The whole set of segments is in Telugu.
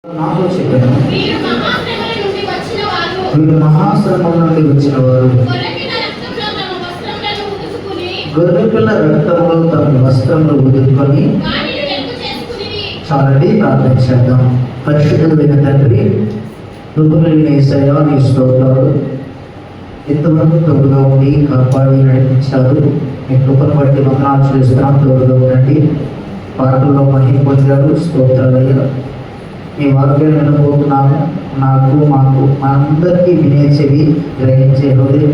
నాతో చెప్పాను, వీరు మహాశ్రమల నుండి వచ్చిన వారు, వీరు మహాశ్రమం నుండి వచ్చిన వారు గొర్రెపిల్ల రక్తంలో తమ వస్త్రములను గొర్రెపిల్ల రక్తంలో తమ వస్త్రములు ఉదుకొని వానిని వెంపు చేసుకునిరి. చాలండి, ప్రార్థన చేద్దాం. పరిశుద్ధుడైన తండ్రి, కృపగలిగిన యేసయ్యా, నీ స్తోత్రాలు. ఇంతవరకు తోడుగా ఉండి కాపాడి నడిపించారు. మీ కృపను బట్టి వందనాలు చేస్తున్నాం. తోడుగా ఉండండి. పాటల్లో మహిమ పొందారు. స్తోత్రాలయ్యా. మీ వాక్యాన్ని వినబోతున్నాము. నాకు మాకు మనందరికీ వినే చెవి, గ్రహించే హృదయం,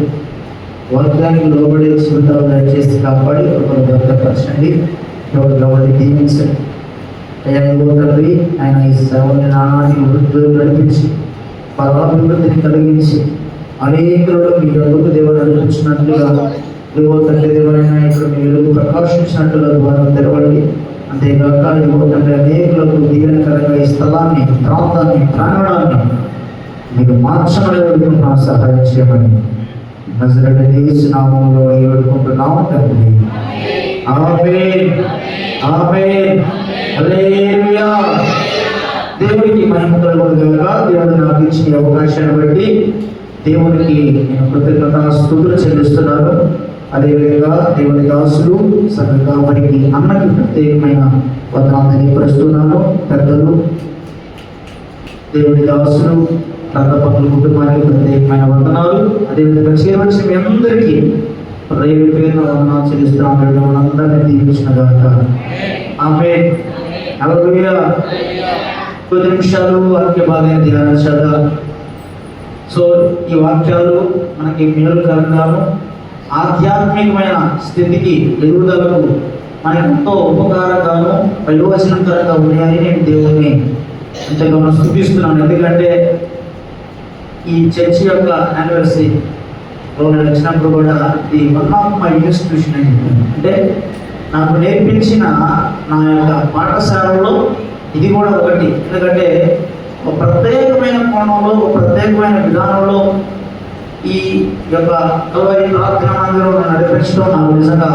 వాక్యానికి లోబడే జీవితాలు దయచేసి కాపాడి కృపను భద్రపరచండి. ఎవరి దీవించండి అయ్యా. తండ్రి, ఆయన ఈ సేవని నానాన్ని వృద్ధులు నడిపించి పరాభివృద్ధిని కలిగించి అనేకులను మీ అడుగు దేవుడు నడిపించినట్లుగా తండ్రి దేవుడైనా ఇక్కడ మీ వెలుగు ప్రకాశించినట్లుగా ద్వారా తెరవండి. అంతేగాక తండ్రి అనేకులకు దీవెనకరంగా ఈ స్థలాన్ని, ప్రాంతాన్ని, ప్రాంగణాన్ని మీరు మార్చమని వేడుకుంటున్నా, సహాయం చేయమని నజరేయుడైన యేసు నామములో వేడుకుంటున్నాము తండ్రి. ఆమేన్, ఆమేన్, హల్లెలూయా. దేవునికి మహిమ కలుగును గాక. దేవుడు నాకు ఇచ్చిన అవకాశాన్ని బట్టి దేవునికి నేను కృతజ్ఞతాస్తుతులు చెల్లిస్తున్నాను. అదేవిధంగా దేవుని దాసులు సంఘంగా వారికి అన్నకి ప్రత్యేకమైన వందనాలు తెలియపరుస్తున్నాను. పెద్దలు, దేవుని దాసులు, రంగపట్ల కుటుంబానికి ప్రత్యేకమైన వందనాలు. అదేవిధంగా చేరవలసిన మీ అందరికీ పేరున వందనాలు చెల్లిస్తున్నాను. మనందరినీ దీవించిన గాక. ఆమేన్, హల్లెలూయా. కొద్ది నిమిషాలు వాక్య భాగాన్ని ధ్యానించాలి. సో ఈ వాక్యాలు మనకి మేలుకరంగాను ఆధ్యాత్మికమైన స్థితికి ఎదుగుదలకు మనకి ఎంతో ఉపకారంగాను ప్రయోజనకరంగా ఉన్నాయని నేను దేవుణ్ణి ఎంతగానో స్తుతిస్తున్నాను. ఎందుకంటే ఈ చర్చి యొక్క యానివర్సరీలో నేను వచ్చినప్పుడు కూడా ఇది వన్ ఆఫ్ మై ఇన్స్టిట్యూషన్ అని చెప్పాను. అంటే నాకు నేర్పించిన నా యొక్క పాఠశాలలో ఇది కూడా ఒకటి. ఎందుకంటే ఒక ప్రత్యేకమైన కోణంలో, ఒక ప్రత్యేకమైన విధానంలో ఈ యొక్క కల్వరి ప్రార్థన మందిరం నడిపించడం నాకు నిజంగా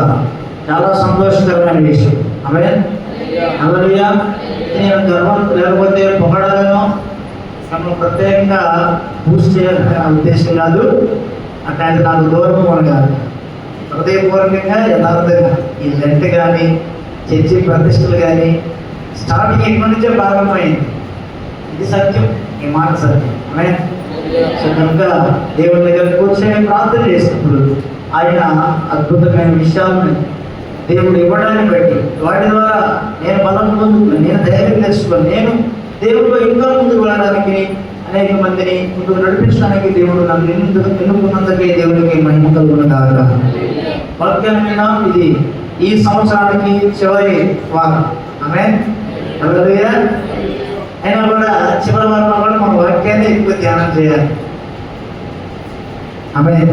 చాలా సంతోషకరమైన విషయం. ఆమేన్, హల్లెలూయా. నేను గర్వం లేకపోతే పొగడలను, నన్ను ప్రత్యేకంగా బూస్ట్ చేయాలనే ఉద్దేశం కాదు. అట్లాంటి నాకు దూరం అనగాదు. హృదయపూర్వకంగా యథార్థంగా ఈ లెంట్ కానీ, చర్చి ప్రతిష్టలు కానీ స్టార్టింగ్ ఎక్కడి నుంచే ప్రారంభమైంది. ఇది సత్యం, ఈ మాట సత్యం. ఆమేన్. సో కనుక దేవుని దగ్గర కూర్చొని ప్రార్థన చేసినప్పుడు ఆయన అద్భుతమైన విషయాలను దేవుడు ఇవ్వడాన్ని బట్టి వాటి ద్వారా నేను బలం పొందుకుని, నేను ధైర్యం తెచ్చుకొని, నేను దేవుడిలో ఇంకా ముందుకు వెళ్ళడానికి, అనేక మందిని ముందుకు నడిపించడానికి దేవుడు నన్ను ఎన్నుకున్నందుకే దేవుడికి మహిమ కలుగును గాక. వాక్యాన్ని ఇది ఈ సంవత్సరానికి చివరి వారం. ఆమేన్, హల్లెలూయా. అయినా కూడా చివరి వారంలో కూడా మన వాక్యాన్ని ఎక్కువ ధ్యానం చేయాలి. ఆమేన్.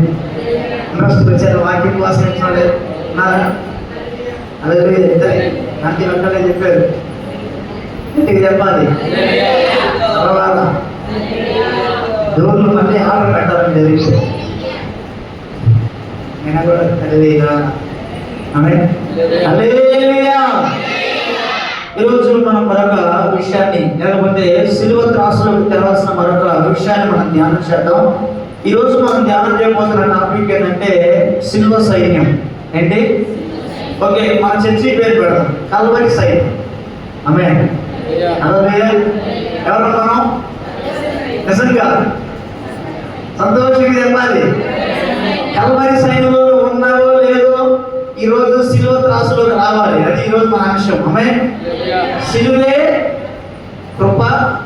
ఇంట్రెస్ట్ వచ్చారు వాక్యం కోసం ఇచ్చినాడు ఉన్నారా? అదే నాకు వెంటనే చెప్పారు, ఇంటికి చెప్పాలి. తర్వాత దూరంలో మళ్ళీ ఆర్డర్ పెట్టాలని జరిగింది. నేను కూడా తెలియదా? ఆమేన్, హల్లెలూయా. ఈరోజు మనం మరొక విషయాన్ని, లేకపోతే సిలువ త్రాసులకు తెరవలసిన మరొక విషయాన్ని మనం ధ్యానం చేద్దాం. ఈరోజు మనం ధ్యానం చేయబోతున్న టాపిక్ ఏంటంటే సిలువ సైన్యం. ఏంటి? ఓకే, మన చర్చి పేరు పెడదాం, కల్వరి సైన్యం. ఆమేన్, హల్లెలూయా. ఎవరు మనం నిజంగా సంతోషంగా చెప్పాలి. కల్వరి సైన్యంలో ఉన్నావో లేదో ఈరోజు సిలువ త్రాసులోకి రావాలి. అది ఈరోజు మన అంశం. ఆమేన్. సిలువే కృప,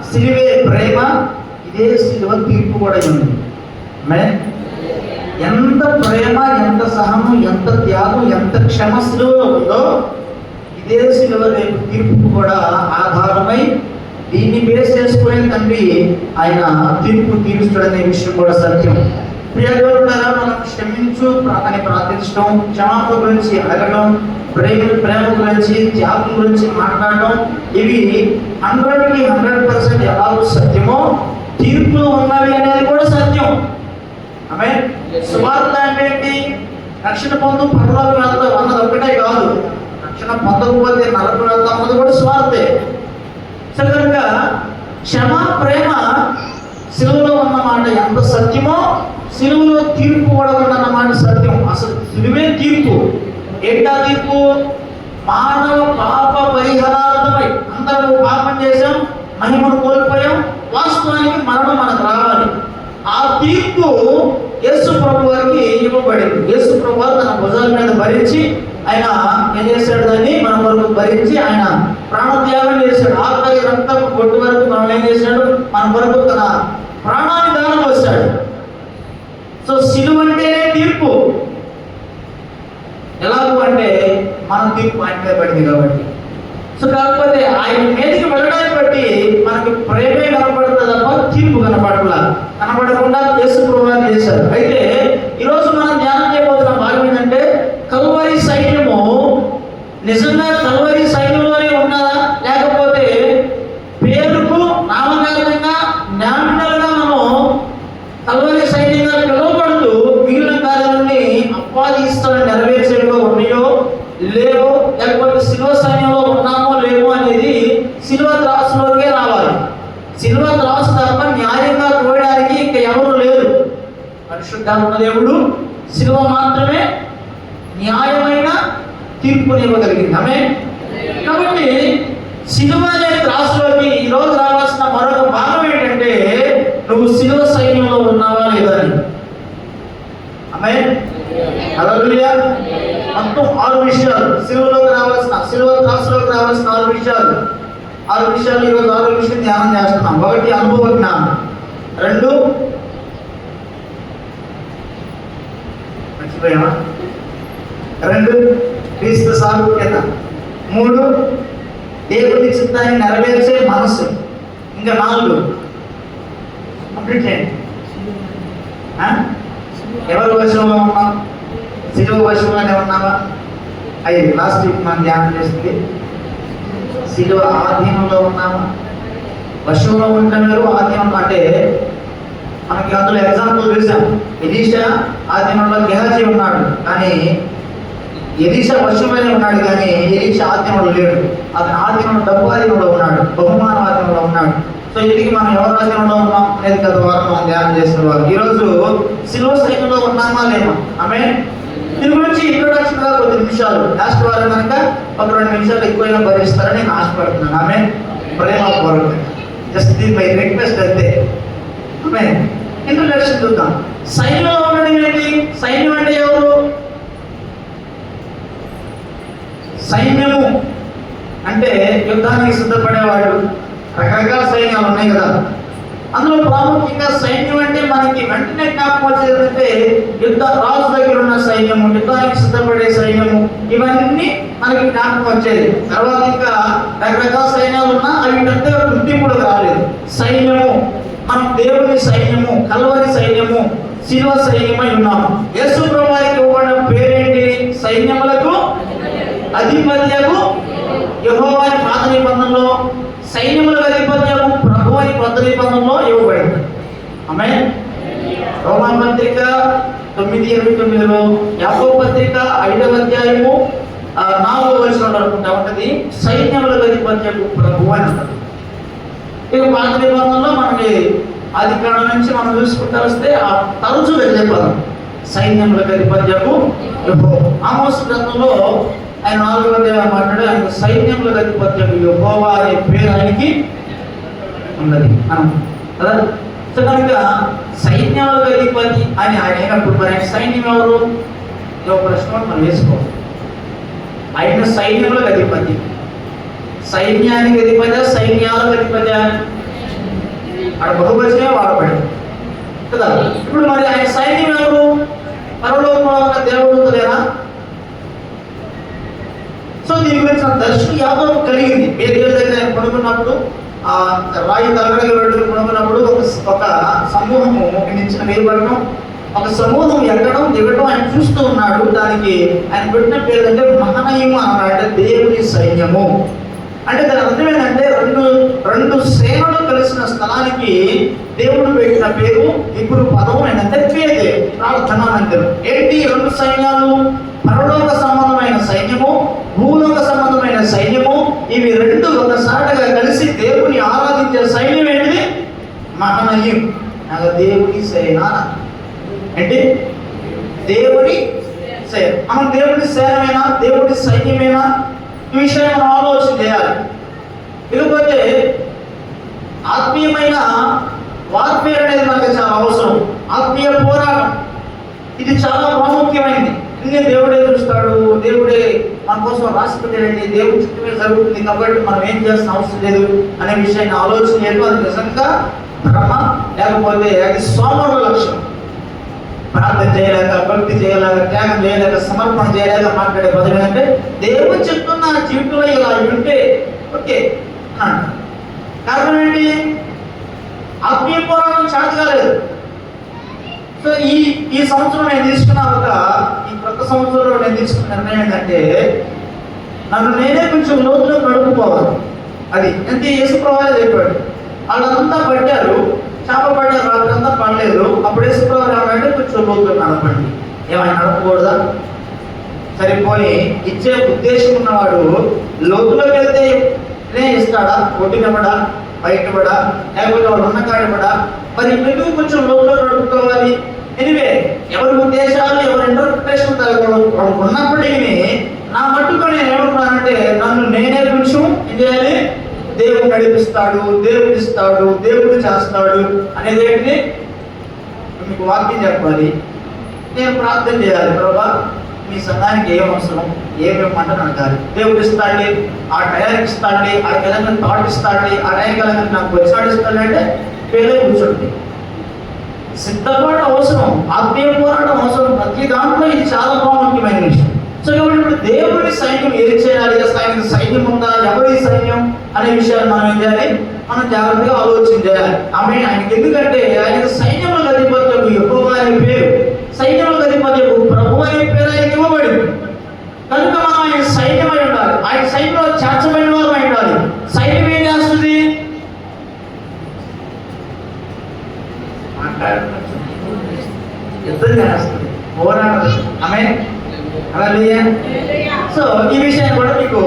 సిలువే ప్రేమ, ఇదే సిలువ తీర్పు కూడా ఉంది. ఆమేన్. ఎంత ప్రేమ, ఎంత సహనం, ఎంత త్యాగం, ఎంత క్షమ సిలువలో ఉందో ఇదే సిలువ రేపు తీర్పుకు కూడా ఆధారమై దీన్ని బేస్ చేసుకునే తండ్రి ఆయన తీర్పు తీరుస్తాడనే విషయం కూడా సత్యం. ప్రియదేవులారా, మనం క్షమించు అని ప్రార్థించడం, క్షమాపణ గురించి అడగడం, ప్రేమ గురించి, త్యాగం గురించి మాట్లాడడం, ఇవి 100కి 100% ఎలాగో సత్యమో తీర్పులు ఉన్నవి అనేది కూడా సత్యం. ఆమేన్. సువార్త అంటే ఏంటి? రక్షణ పొందు పరలోకం వెళ్తాం అన్నది ఒకటే కాదు. రక్షణ పొందకపోతే నరకం వెళ్తాం అన్నది కూడా స్వార్థే. సో కనుక క్షమ ప్రేమ సిలువలో ఉన్న మాట ఎంత సత్యమో సిలువలో తీర్పు కూడా ఉందన్న మాట సత్యం. అసలు సిలువే తీర్పు. ఏంటా తీర్పు? మానవ పాప పరిహారార్థమై అందరూ పాపం చేశాం, మహిమను కోల్పోయాం, వాస్తవానికి మరణం మనకు రావాలి. ఆ తీర్పు యేసు ప్రభు వారికి ఇవ్వబడింది. యేసు ప్రభు వారు తన భుజాల మీద భరించి ఆయన ఏం చేశాడు? దాన్ని మన కొరకు భరించి ఆయన ప్రాణత్యాగం చేశాడు. ఆఖరి రక్తపు బొట్టు వరకు మనం ఏం చేశాడు? మన కొరకు తన ప్రాణాన్ని దానం వచ్చాడు. సో సిలువ అంటేనే తీర్పు. ఎలాగూ అంటే మన తీర్పు ఆయన మీద పడింది కాబట్టి. సో కాకపోతే ఆయన మీదకి వెళ్ళడాన్ని బట్టి మనకి ప్రేమే కనపడుతుంది తప్ప తీర్పు కనపడకుండా యేసు ప్రభువారు చేశారు. అయితే ఈరోజు మనం ధ్యానం చేయబోతున్న భాగం ఏంటంటే కల్వరి సైన్యము నిజంగా కల్వరి సైన్యంలోనే ఉన్నదా, లేకపోతే పేరుకు నామకారణంగా నామినల్గా మనం కల్వరి సైన్యంగా పిలువబడుతూ మిగిలిన కార్యాలని అప్పాదిస్తాడని నెరవేర్చేవిగా ఉన్నాయో లేవో, లేకపోతే శిలువ సైన్యంలో ఉన్నామో లేవో అనేది శిలువ త్రాసులోకే రావాలి. శిలువ త్రాసు తప్ప న్యాయంగా కోయడానికి ఇంకా ఎవరు లేరు. పరిశుద్ధాత్మ దేవుడు శిలువ మాత్రమే న్యాయమైన తీర్పునివ్వగలిగింది. ఆమేన్. కాబట్టి శిలువ అనే త్రాసులోకి ఈరోజు రావాల్సిన మరొక భాగం ఏంటంటే నువ్వు శిలువ సైన్యంలో ఉన్నావా లేదా అని. ఆమేన్. హల్లెలూయా. మొత్తం 6 విషయాలు శిలువ త్రాసులోకి రావాల్సిన 6 విషయాలు. 6 విషయాలు ఈరోజు 6 విషయం ధ్యానం చేస్తున్నాం. 1 అనుభవ జ్ఞానం, 2 మర్చిపోయామా, 2 క్రీస్తు సారూప్యత, 3 దేవుని చిత్తాన్ని నెరవేర్చే మనసు, ఇంకా 4 కంప్లీట్ చేయండి. ఎవరి వశంలో ఉన్నాం? శిలువ వశంలోనే ఉన్నావా? 5 లాస్ట్ వీక్ మనం ధ్యానం చేస్తుంది. శిలువ ఆధీనంలో ఉన్నామా? వశంలో ఉండటం వేరు, ఆధీనంలో అంటే మనకి అందులో ఎగ్జాంపుల్ చూసాం. ఎలీషా ఆధీనంలో గెహాజీ ఉన్నాడు, కానీ ఎలీషా వశంలోనే ఉన్నాడు, కానీ ఎలీషా ఆధీనంలో లేడు. అతని ఆధీనంలో డబ్బు ఆధీనంలో ఉన్నాడు, బహుమాన ఆధీనంలో ఉన్నాడు. సో ఇంటికి మనం ఎవరి ఆధీనంలో ఉన్నాం అనేది గత వారం మనం ధ్యానం చేసిన వారు. ఈరోజు శిలువ సైన్యంలో ఉన్నామా లేమా? ఆమేన్. దీని గురించి ఇంట్రొడక్షన్ గా కొద్ది నిమిషాలు, లాస్ట్ వారం కనుక ఒక 2 నిమిషాలు ఎక్కువైనా భరిస్తారని నేను ఆశపడుతున్నాను. ఆమేన్. ప్రేమపూర్వకంగా జస్ట్ దీని మై రిక్వెస్ట్ అంతే. ఆమేన్. ఇంట్రొడక్షన్ చూద్దాం. సైన్యంలో ఉండడం ఏంటి? సైన్యం అంటే ఎవరు? సైన్యము అంటే యుద్ధానికి సిద్ధపడేవాడు. రకరకాల సైన్యాలు ఉన్నాయి కదా, అందులో ప్రాముఖ్యంగా సైన్యం అంటే మనకి వెంటనే జ్ఞాపకం వచ్చేదంటే రాజు దగ్గర ఉన్న సైన్యము, యుద్ధానికి సిద్ధపడే సైన్యము, ఇవన్నీ మనకి జ్ఞాపకం వచ్చేది. తర్వాత ఇంకా రకరకాల సైన్యాలు ఉన్నా అవి పెద్దగా గుర్తింపుడు రాలేదు. సైన్యము, మనం దేవుని సైన్యము, కల్వరి సైన్యము, శిలువ సైన్యమై ఉన్నాము. యేసు ప్రభువారికి ఇవ్వబడిన పేరేంటి? సైన్యములకు అధిపత్యము యెహోవా అని పాత నిబంధనలో, సైన్యములకు అధిపత్యము ప్రభువు అని కొత్త నిబంధనలో ఇవ్వబడింది. ఆమేన్. రోమా పత్రిక 9:29లో, యాకోబు పత్రిక 5వ అధ్యాయము 4వ వచనంలో అనుకుంటా ఉంటది, సైన్యములకు అధిపత్యము ప్రభువు అని అంటారు. ఇక పాత నిబంధనలో మనకి ఆది కాండం నుంచి మనం చూసుకుంటూ వస్తే ఆ తరచు వెళ్ళే పదం సైన్యములకు అధిపత్యము యెహోవా. ఆమోస్ గ్రంథంలో ఆయన 4వ అధ్యాయం మాట్లాడే ఆయన సైన్యములకు అధిపత్యము యెహోవా అనే పేరు ఆయనకి ఉన్నది మనం కదా. సో కనుక సైన్యములకు అధిపతి అని ఆయన అయినప్పుడు మరి సైన్యం ఎవరు? ఇదో ప్రశ్న మనం వేసుకోవాలి. ఆయన సైన్యములకు అధిపతి, సైన్యానికి అధిపతి, సైన్యాలకు అధిపతి అక్కడ బహువచనే వాడబడింది కదా. ఇప్పుడు మరి ఆయన సైన్యం ఎవరు? పరలోకంలో ఉన్న దేవుడు లేరా? సో దీని గురించి దర్శనం యాదవ్ కలిగింది. బేరియల్ దగ్గర ఆయన పడుకున్నప్పుడు, ఆ రాయి తలగడగా పెట్టుకుని పడుకున్నప్పుడు ఒక సమూహము నిచ్చిన వేయబడడం, ఒక సమూహం ఎక్కడం దిగడం ఆయన చూస్తూ ఉన్నాడు. దానికి ఆయన పెట్టిన పేరు అంటే మహనయము అన్నాడు, అంటే దేవుని సైన్యము. అంటే దాని అర్థం ఏంటంటే రెండు సేనలు కలిసిన స్థలానికి దేవుడు పెట్టిన పేరు, ఇప్పుడు పదం ఏంటంటే పేదే ప్రార్థనా మందిరం. ఏంటి 2 సైన్యాలు? పరలోక సంబంధమైన సైన్యము, భూలోక సంబంధమైన సైన్యము, ఇవి రెండు ఒకసారిగా కలిసి దేవుని ఆరాధించే సైన్యం ఏంటిది? మహనీయం. నాకు దేవుని సేన అంటే దేవుని సేన. మనం దేవుని సేనమేనా, దేవుని సైన్యమేనా? ఈ విషయం మనం ఆలోచన చేయాలి. లేకపోతే ఆత్మీయమైన వార్ఫేర్ అనేది మనకు చాలా అవసరం. ఆత్మీయ పోరాటం ఇది చాలా ప్రాముఖ్యమైనది. అన్ని దేవుడే చూస్తాడు, దేవుడే మన కోసం రాసి పెట్టాడండి, దేవుడి చిత్తమే జరుగుతుంది కాబట్టి మనం ఏం చేస్తున్న అవసరం లేదు అనే విషయాన్ని ఆలోచన చేయడం అది నిజంగా భ్రమ, లేకపోతే అది సోమరుల లక్ష్యం. ప్రార్థన చేయలేక, భక్తి చేయలేక, త్యాగం చేయలేక, సమర్పణ చేయలేక మాట్లాడే బదులు అంటే దేవుడు చెప్తున్న జీవితంలో ఇలా ఉంటే ఓకే అన్నాడు. కారణం ఏంటి? ఆత్మీయ పోరాటం చేత కాలేదు. సో ఈ సంవత్సరం నేను తీసుకున్న ఈ కొత్త సంవత్సరంలో నేను తీసుకున్న నిర్ణయం ఏంటంటే నన్ను నేనే కొంచెం లోతులో నడుపుకోవాలి. అది అంటే యేసుప్రభువే చెప్పాడు. వాళ్ళంతా పడ్డారు, చేప పడ్డారు, రాత్రంతా పడలేదు. అప్పుడు యేసుప్రభు ఏమంటే కొంచెం లోతులో నడపండి. ఏమైనా నడపకూడదా? సరిపోయి ఇచ్చే ఉద్దేశం ఉన్నవాడు లోతులోకి వెళ్తే ఇస్తాడా? ఒడ్డునబడా, బయటపడా, లేకపోతే వాడు ఉన్న కాడపడా? మరి ఎందుకు కొంచెం లోపల నడుపుకోవాలి? ఎనివే ఎవరి ఉద్దేశాలు, ఎవరి ఇంటర్ప్రిటేషన్ ఉన్నప్పటికీ నా మట్టుకు నేను ఏమంటున్నానంటే నన్ను నేనే కొంచెం ఏం చేయాలి? దేవుడు నడిపిస్తాడు, దేవుడు ఇస్తాడు, దేవుడు చేస్తాడు అనేది ఏంటి? మీకు వాక్యం చెప్పాలి, నేను ప్రార్థన చేయాలి. ప్రభా మీ సంఘానికి ఏం అవసరం, ఏమేమంటే అడగాలి. దేవుడు ఇస్తాడు, ఆ టయానికి ఇస్తాడు, ఆ తెలంగాణ థాట్ ఇస్తాడు, ఆ టయానికి నాకు వచ్చినాడు ఇస్తాడు అంటే పేరే కూర్చోండి. సిద్ధపాటు అవసరం, ఆత్మీయ పోరాటం అవసరం. ప్రతి దాంట్లో ఇది చాలా ప్రాముఖ్యమైన విషయం. సో కాబట్టి ఇప్పుడు దేవుడి సైన్యం ఏది చేయాలి, ఆయనకి సైన్యం ఉందా, ఎవరి సైన్యం అనే విషయాన్ని మనం ఏం చేయాలి? మనం జాగ్రత్తగా ఆలోచన చేయాలి. ఆయనకి ఎందుకంటే ఆయనకు సైన్యంలో అధిపత్యకు యెహోవా అనే పేరు, సైన్యంలో అధిపత్యకు ప్రభువు అనే పేరు ఆయనకి ఇవ్వబడింది. కనుక మనం ఆయన సైన్యమై ఉండాలి, ఆయన సైన్యంలో చేర్చబడిన వారు అయి ఉండాలి. సైన్యం ఏం చేస్తుంది? యుద్ధం చేస్తుంది, పోరాటం. సో ఈ విషయాన్ని కూడా మీకు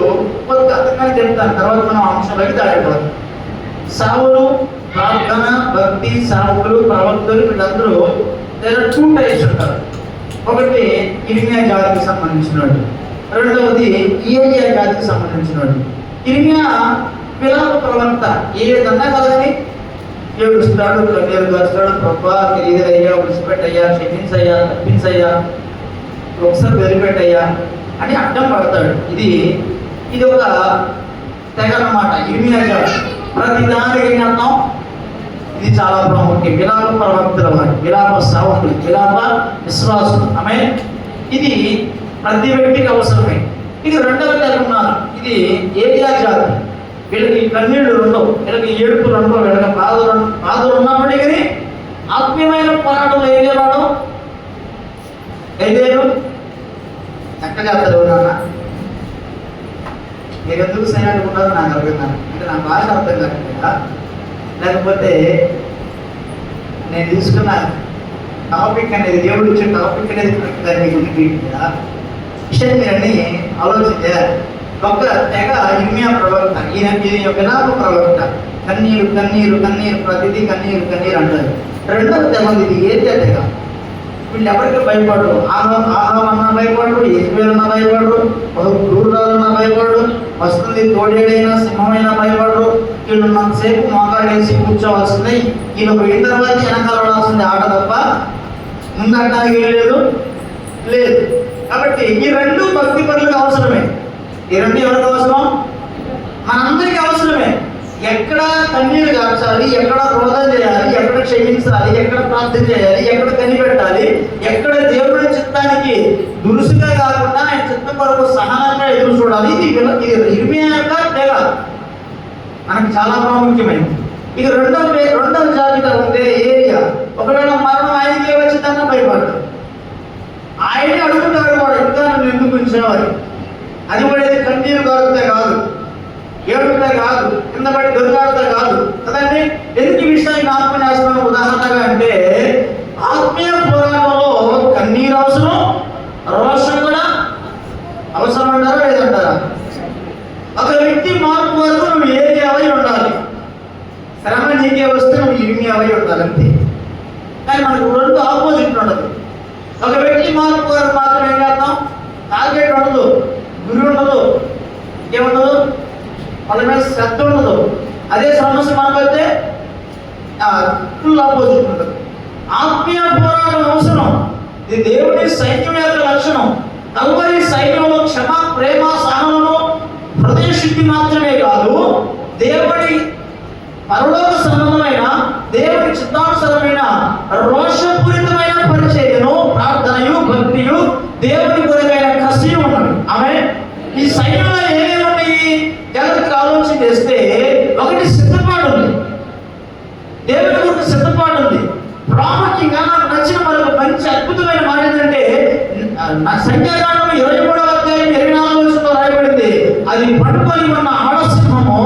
కొంత అర్థంగా చెప్తాను, తర్వాత మనం అంశంలోకి దాడిపోతాం. సావులు, ప్రార్థన, భక్తి, సావుకులు, ప్రవక్తలు వీళ్ళందరూ 2 టైప్స్ ఉంటారు. ఒకటి ఇర్మియా జాతికి సంబంధించినవాడు, రెండవది ఏలియా జాతికి సంబంధించినవాడు. ఇర్మియా విలాప ప్రవక్త. ఏ విధంగా కదని ఏడుస్తాడు, కన్నీరు కాస్తాడు, ప్రభా తెలియదయ్యా, విడిచిపెట్టయ్యా, క్షమించయ్యా, తప్పించయ్యా, ఒకసారి వదిలిపెట్టయ్యా అని అడ్డం పడతాడు. ఇది ఒక తెగ అన్నమాట. ఇర్మియా జాతి ప్రతి దానికి అర్థం ఇది చాలా ప్రాముఖ్యం. విలాప ప్రవక్తల వారు, విలాప సావకులు, విలాప విశ్వాసులు. ఇది ప్రతి వ్యక్తికి అవసరమే. ఇది రెండవ తెగ ఉన్నారు, ఇది ఏలియా జాతి. వీళ్ళకి కన్నీళ్లు ఉండవు, వీళ్ళకి ఏడుపులు ఉండవు, వీళ్ళకి బాధలు ఉన్నప్పటికీ ఆత్మీయమైన పోరాటంలో ఏం చేయడం? ఏదేను ఎక్కడ చేస్తారు? నాన్న మీరు ఎందుకు సైలెంట్ ఉంటారో నాకు అర్థం కాదు. అంటే నా భాష అర్థం కాకుండా, లేకపోతే నేను తీసుకున్న టాపిక్ అనేది, దేవుడు ఇచ్చిన టాపిక్ అనేది కరెక్ట్గా మీకు కదా విషయాన్ని మీరన్నీ ఆలోచన చేయాలి. ఒక తెగ ఇర్మియా ప్రవక్త, ఈయన విలాప ప్రవక్త. కన్నీరు కన్నీరు కన్నీరు, ప్రతిదీ కన్నీరు కన్నీరు అంటారు. రెండవ తెగ ఇది ఏరియా తెగ. వీళ్ళు ఎవరికి భయపడరు. ఆహావన్నా భయపడరు, యెజ్బేలన్నా భయపడరు, క్రూరాలన్నా భయపడరు, వస్తుంది తోడేడైనా సింహమైనా భయపడరు. వీళ్ళు ఉన్నంతసేపు మోకాడేసి కూర్చోవలసిందే. వీళ్ళు పోయిన తర్వాత వెనకాల పడాల్సింది ఆట తప్ప ముందటానికి లేదు. కాబట్టి ఈ రెండు భక్తి పనులకు అవసరమే. ఈ రెండు ఎవరికి అవసరం? మనందరికీ అవసరమే. ఎక్కడ కన్నీరు కార్చాలి, ఎక్కడ రోధం చేయాలి, ఎక్కడ క్షమించాలి, ఎక్కడ ప్రార్థన చేయాలి, ఎక్కడ కనిపెట్టాలి, ఎక్కడ దేవుడి చిత్తానికి దురుసుగా కాకుండా ఆయన చిత్తం కొరకు సహనంగా ఎదురు చూడాలి. ఇది ఇర్మియా యొక్క తెగ మనకి చాలా ప్రాముఖ్యమైనది. ఇక రెండవ జాబితా ఉంటే ఏరియా. ఒకవేళ మరణం ఆయనకే వచ్చిందన్న భయపడతాడు, ఆయనే అడుగుతాడు వాడు, ఇంకా నన్ను ఎందుకు ఉంచేవారు. అది పడేది కన్నీరు కారుతే కాదు, ఏడుపుతే కాదు, కింద పడి దొరికాడితే కాదు కదండి. ఎందుకు ఈ విషయాన్ని జ్ఞాపకం చేస్తున్నాను ఉదాహరణగా అంటే, ఆత్మీయ పోరాటంలో కన్నీరు అవసరం, రోషం కూడా అవసరం అంటారా లేదంటారా? ఒక వ్యక్తి మార్పు వరకు నువ్వు ఏది అవై ఉండాలి, శ్రమ నీకే వస్తే నువ్వు ఇరిమి అవై ఉండాలి అంతే. కానీ మనకు రెండు ఆపోజిట్ ఉండదు. ఒక వ్యక్తి మార్పు వరకు మాత్రం ఏం చేద్దాం, టార్గెట్ ఉండదు, గురి ఉండదు, ఏముండదు, వాళ్ళ మీద శ్రద్ధ ఉండదు. అదే సమస్య మనకు అయితే ఫుల్ ఆపోజిట్ ఉండదు. ఆత్మీయ పోరాటం అవసరం. ఇది దేవుడి సైన్యం యొక్క లక్షణం. కల్వరి సైన్యంలో క్షమ, ప్రేమ, సహనము, హృదయ శుద్ధి మాత్రమే కాదు, దేవుడి పరలోక సంబంధమైన దేవుడి చిత్తానుసరమైన రోషపూరితమైన పరిచర్యను, ప్రార్థనయు, భక్తియు, దేవుడి కొరకైన కసియు ఉన్నవి. ఆమె ఈ సైన్యంలో ఏమేమి ఉన్నాయి జాగ్రత్తగా ఆలోచన చేస్తే, ఒకటి సిద్ధపాటు ఉంది, దేవుడి కొరకు సిద్ధపాటు ఉంది. ప్రాముఖ్యంగా నాకు నచ్చిన మరొక మంచి అద్భుతమైన మాట ఏంటంటే, సంఖ్యాకాండం 23వ అధ్యాయం 24వ వచనంలో రాయబడింది, అది పట్టుకొని ఉన్న ఆడసింహము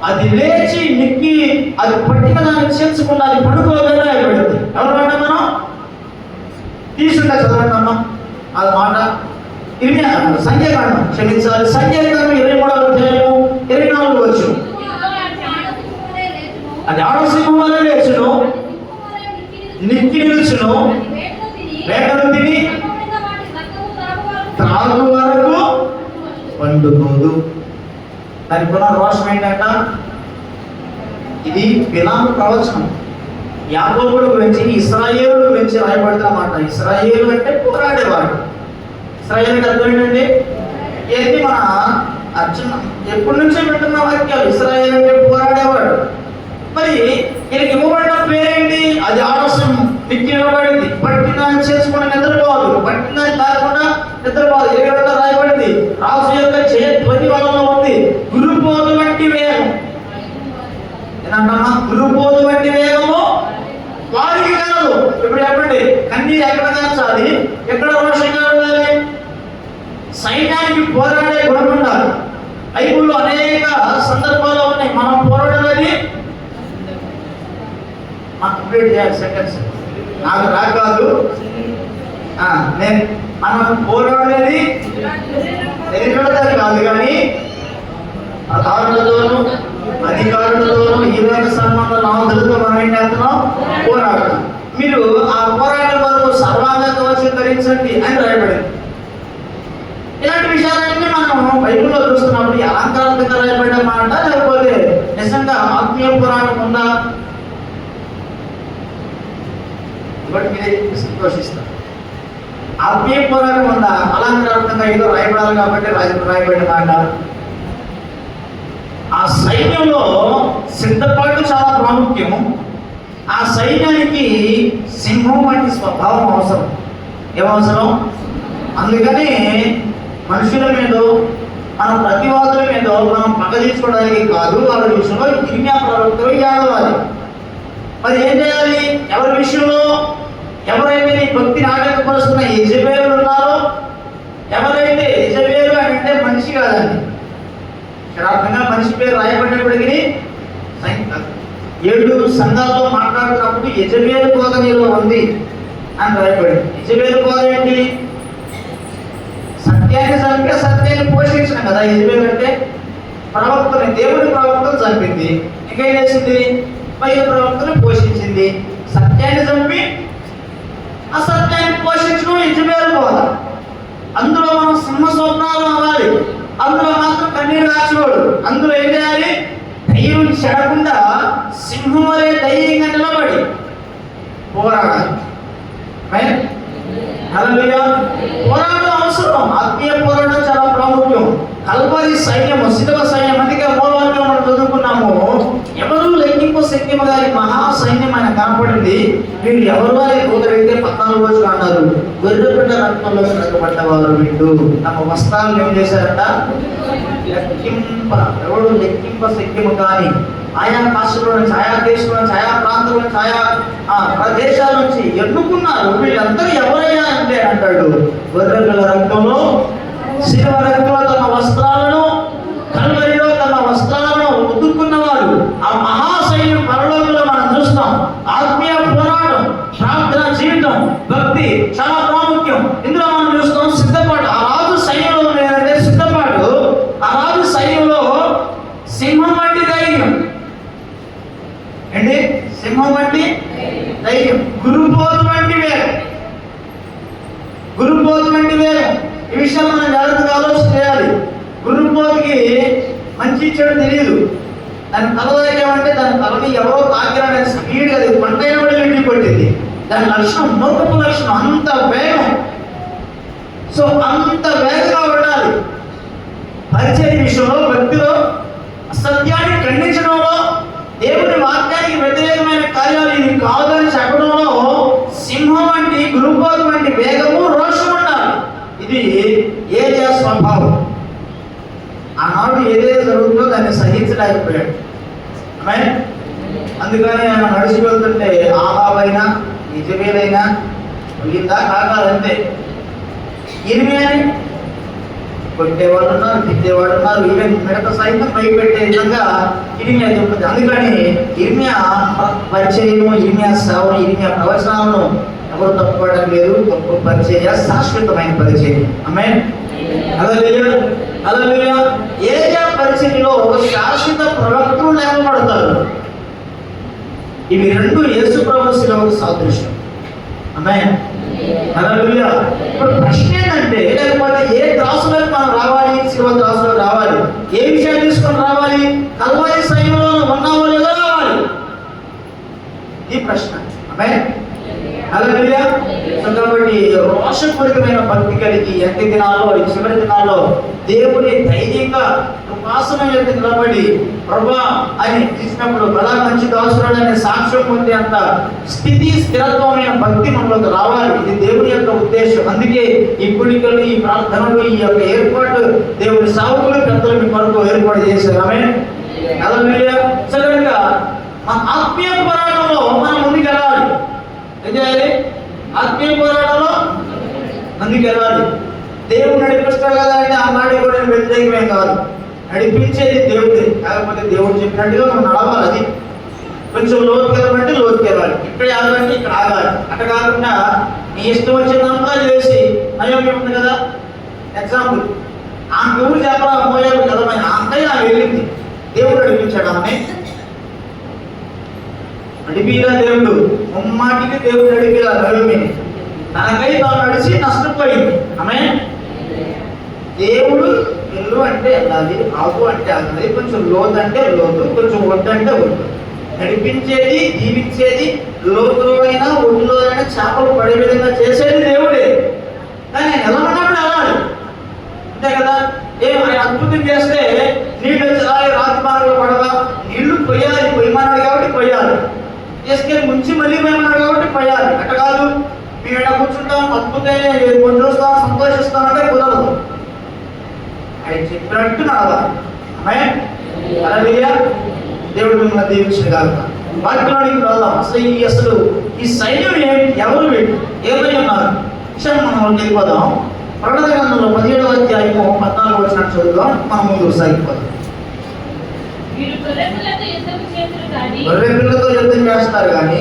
అది లేచి నిక్కి అది పట్టిన దాన్ని చేర్చకుండా అది పడుకోవాలని రాయబడింది. ఎవరు మాట మనం తీసుంటే చదవండి అమ్మా అది మాట. ఇది సంఖ్యాకాండం, క్షమించాలి, సంఖ్యాకాండం 23వ అధ్యాయం 24వ వచనం. అది ఆడసింహం వలె లేచును, నిక్కి నిలుచును, వేటను తిని త్రాగు వరకు పండుకోదు. దానికి ఉన్న రోషం ఏంటంట, ఇది బిలాము ప్రవచనం. యాకోబుడు గురించి, ఇశ్రాయేలు గురించి రాయబడుతున్నమాట. ఇశ్రాయేలు అంటే పోరాడేవాడు. ఇశ్రాయేలు అంటే అర్థం ఏంటండి, ఏంటి మన అర్జున ఎప్పటి నుంచో వింటున్న వాక్యాలు. ఇశ్రాయేలు అంటే పోరాడేవాడు. మరి ఈయనకి ఇవ్వబడిన పేరేంటి, అది ఆలస్యం నిక్కి ఇవ్వబడింది. పట్టిన చేసుకుని నిద్రపోదు, పట్టిన కాకుండా నిద్రపోదు. 22 రాయబడింది, రాజు యొక్క జయ ధ్వని వలన ఉంది, గురుపోదు వంటి వేగం. ఏంటమ్మా, గురుపోదు వంటి వేగము వారికి కాదు. ఇప్పుడు చెప్పండి, కన్నీరు ఎక్కడ కాల్చాలి, ఎక్కడ రోషంగా ఉండాలి? సైన్యానికి పోరాడే గుణం ఉండాలి. బైబిల్లో అనేక సందర్భాలు ఉన్నాయి. మనం పోరాడేది కంప్లీట్ చేయాలి సెకండ్స్, నాకు రాదు. నేను మనం పోరాడేది ఎదుగుదల కాదు, కానీ అధికారులతోనూ ఈ లోక సంబంధం నాదులతో మనం ఏం చేస్తున్నాం, పోరాడతాం. మీరు ఆ పోరాటం వరకు సర్వాంగ కవచం ధరించండి అని రాయబడింది. ఇలాంటి విషయాలన్నీ మనం బైబిల్లో చూస్తున్నప్పుడు అలంకారంగా రాయబడ్డ మాట, లేకపోతే నిజంగా ఆత్మీయ పోరాటం ఉందా? బట్ మీరే సంతోషిస్తారు. ఆత్మీయ పోరాటం ఉందా? అలంకారంగా ఏదో రాయబడాలి కాబట్టి రాయబడిన మాట. ఆ సైన్యంలో సిద్ధపాటు చాలా ప్రాముఖ్యం. ఆ సైన్యానికి సింహం వంటి స్వభావం అవసరం. ఏమవసరం? అందుకనే మనుషుల మీద, మన ప్రతివాదుల మీద మనం పగ తీసుకోవడానికి కాదు, వాళ్ళ విషయంలో ఇర్మియా ప్రవక్తలు ఏడవాలి. మరి ఏం చేయాలి? ఎవరి విషయంలో ఎవరైతే ఈ భక్తిని ఆటంకపరుస్తున్న యెజబెలు ఉన్నారో, ఎవరైతే యెజబెలు అంటే మనిషి కాదండి, అర్థంగా మనిషి పేరు రాయబడినప్పటికీ 7 సంఘాలతో మాట్లాడుతున్నప్పుడు యెజబెలు కోత నీలో ఉంది అని రాయబడింది. యెజబెలు కోత ఏంటి? సత్యాన్ని చంపి సత్యాన్ని పోషించిన కదా యెజబెలు అంటే. ప్రవక్తని, దేవుడి ప్రవక్తను చంపింది, ఇంకేం చేసింది? బయట ప్రవక్తను పోషించింది. సత్యాన్ని చంపి అసత్యాన్ని పోషించడం యెజబెలు కోత. అందులో మనం సింహ స్వప్నాలు అవ్వాలి. అందులో మాత్రం కన్నీరు కాచుకోడు. అందులో ఏం చేయాలి? ధైర్యం చెడకుండా సింహం వలె ధైర్యంగా నిలబడి పోరాడాలి. పోరాటం అవసరం. ఆత్మీయ పోరాటం చాలా ప్రాముఖ్యం. కల్వరి సైన్యము, శిలువ సైన్యం, అందుకే మూలవాక్యం మనం చదువుకున్నాము, ఎవరు లెక్కింపు శక్తిమ గారి మహా సైన్యం ఆయన కనపడింది. వీళ్ళు ఎవరు వారి దూతరైతే 14 రోజులు అన్నారు, గొర్రెపిల్ల రక్తంలో కనకబడ్డవారు వీళ్ళు తమ వస్త్రాలను ఏం చేశారట? ఎవడు లెక్కింప శక్తిము కానీ ఆయా కాశీలో నుంచి, ఆయా దేశంలో నుంచి, ఆయా ప్రాంతంలో నుంచి, ఆయా ప్రదేశాల నుంచి ఎన్నుకున్నారు. వీళ్ళందరూ ఎవరయ్యా అంటే అంటాడు, గొర్రెపిల్ల రక్తంలో, శిలువ రక్తంలో తమ వస్త్రాలను, కల్వరిలో తమ వస్త్రాలను ఉతుక్కున్నవారు. ఆ మహాసైన్యం పరలోకంలో మనం చూస్తాం. ఆత్మీయ పోరాటం, ప్రార్థన జీవితం, భక్తి చాలా ప్రాముఖ్యం. ఇందులో మనం చూస్తాం సిద్ధపాటు. ఆ రాజు సైన్యంలో ఏంటంటే ధైర్యం. అంటే సింహం వంటి ధైర్యం, గురుపోతు వంటి వేగం. గురుపోతు వంటి వేగం. ఈ విషయం మనం జాగ్రత్తగా ఆలోచన చేయాలి. గురుపోతుకి మంచి చెడు తెలియదు. దాని తలదాకేమంటే దాని తలని ఎవరో తాకిరాని స్పీడ్గా అది పంటైన కూడా ఇంటికి కొట్టింది. దాని లక్షణం మూర్ఖపు లక్షణం, అంత వేగం. సో అంత వేగంగా ఉండాలి. పరిచయ విషయంలో, భక్తిలో, సత్యాన్ని ఖండించడంలో, దేవుని వాక్యానికి వ్యతిరేకమైన కార్యాలు ఇది కాదని చెప్పడంలో సింహం వంటి గురుపోతు వంటి వేగము, రోషం ఉండాలి. ఇది ఏలియా స్వభావం. ఆనాడు ఏదైతే జరుగుతుందో దాన్ని సహించలేకపోయాడు. అందుకని ఆయన నడిచి వెళ్తుంటే ఆహాబైనా నిజమేలైనా వీళ్ళ కాకాలంతే. ఇరిమియాని కొట్టేవాళ్ళు ఉన్నారు, తిట్టేవాళ్ళు ఉన్నారు, ఈవెన్ మిడత సైతం భయపెట్టే విధంగా ఇరిమియా చెప్తుంది. అందుకని ఇరిమియా పరిచయము, ఇరిమియా సేవను, ఇరిమియా ప్రవచనాలను ఎవరు తప్పుకోవడం లేదు. తప్పు పరిచయ శాశ్వతమైన పరిచయం. ఆమేన్. హల్లెలూయా. హల్లెలూయా. ఏలియా పరిచర్యలో శాశ్వత ప్రవక్తలు లేపబడతారు. ఇవి రెండు యేసు ప్రభు శిలువకు సాదృశ్యం. ఆమేన్. హల్లెలూయా. ఇప్పుడు ప్రశ్న ఏంటంటే, లేకపోతే ఏ త్రాసులకు మనం రావాలి? శిలువ త్రాసులకు రావాలి. ఏ విషయాన్ని తీసుకొని రావాలి? కల్వరి సైన్యంలో ఉన్నావో లేదో రావాలి. ఈ ప్రశ్న. ఆమేన్. హల్లెలూయా. కాబట్టి రోషపూరితమైన భక్తి కలిగి ఎంతి దినాల్లో, ఈ చివరి దినాల్లో దేవుని ధైర్యంగా ఉపాసన నిలబడి ప్రభా అని తీసినప్పుడు బలా మంచి దాసురాడు అనే సాక్ష్యం పొందే అంత స్థితి, స్థిరత్వమైన భక్తి మనలోకి రావాలి. ఇది దేవుని యొక్క ఉద్దేశం. అందుకే ఈ కుడికలు, ఈ ప్రార్థనలు, ఈ యొక్క ఏర్పాటు దేవుని సావుకులు, పెద్దలు మీ కొరకు ఏర్పాటు చేశారు. ఆమేన్. హల్లెలూయా. సడన్గా మన ఆత్మీయ పోరాటంలో మనం ముందుకు వెళ్ళాలి. ఏం చేయాలి? ఆత్మీయ పోరాటంలో ముందుకు వెళ్ళాలి. దేవుడు నడిపిస్తాడు కదా అంటే ఆ మాట కూడా వ్యతిరేకమే కాదు. నడిపించేది దేవుడే. కాకపోతే దేవుడు చెప్పినట్టుగా మనం నడవాలి. అది కొంచెం లోతుకి వెళ్ళమంటే లోతుకి వెళ్ళాలి. ఇక్కడ ఆగాలంటే ఇక్కడ ఆగాలి. అట్లా కాకుండా నీ ఇష్టం వచ్చిందంతా చేసి అయోగ్యం ఉంది కదా. ఎగ్జాంపుల్, ఆ ఊరు చెప్పరా మోయాలు కదమైన అంతే నాకు వెళ్ళింది. దేవుడు నడిపించాడు ఆమె. నడిపిరా దేవుడు, ముమ్మాటికి దేవుడు నడిపిరా నడిమి. తనకై తాను నడిచి నష్టపోయింది. ఆమె దేవుడు వెళ్ళు అంటే వెళ్ళాలి, ఆగు అంటే ఆగుతుంది, కొంచెం లోతు అంటే లోతు, కొంచెం ఒడ్డు అంటే ఒడ్డు. నడిపించేది, జీవించేది, లోతులో అయినా ఒడ్డులో అయినా చేపలు పడే విధంగా చేసేది దేవుడే. కానీ ఆయన ఎలా ఉన్నప్పుడు వెళ్ళాలి. అంతే కదా. ఆయన అద్భుతం చేస్తే నీళ్ళు వచ్చి రాతి బాగా పడదా, నీళ్లు పొయ్యాలి. పొయ్యమన్నాడు కాబట్టి పొయ్యాలి. చేసుకెళ్ళి ముంచి మళ్ళీ పోయమన్నాడు కాబట్టి పొయ్యాలి. అట్ట కాదు, మేము ఎక్కడ కూర్చుంటాం, అద్భుతమైన కొన్ని చూస్తాం, సంతోషిస్తామంటే కుదరదు. ఆయన చెప్పినట్టు నడవాలి. ఆమేన్. హల్లెలూయా. దేవుడు మిమ్మల్ని దీవించిన కాక వాక్యంలోనికి వెళ్దాం. అసలు ఈ సైన్యం ఎవరు వీళ్ళు, ఏమై ఉన్నారు విషయం మనం వెళ్ళిపోదాం. ప్రకటన గ్రంథంలో 17వ అధ్యాయము 14వ వచనం చదువుదాం. మనం ముందుకు సాగిపోదాం. గొర్రె పిల్లతో యుద్ధం చేస్తారు కానీ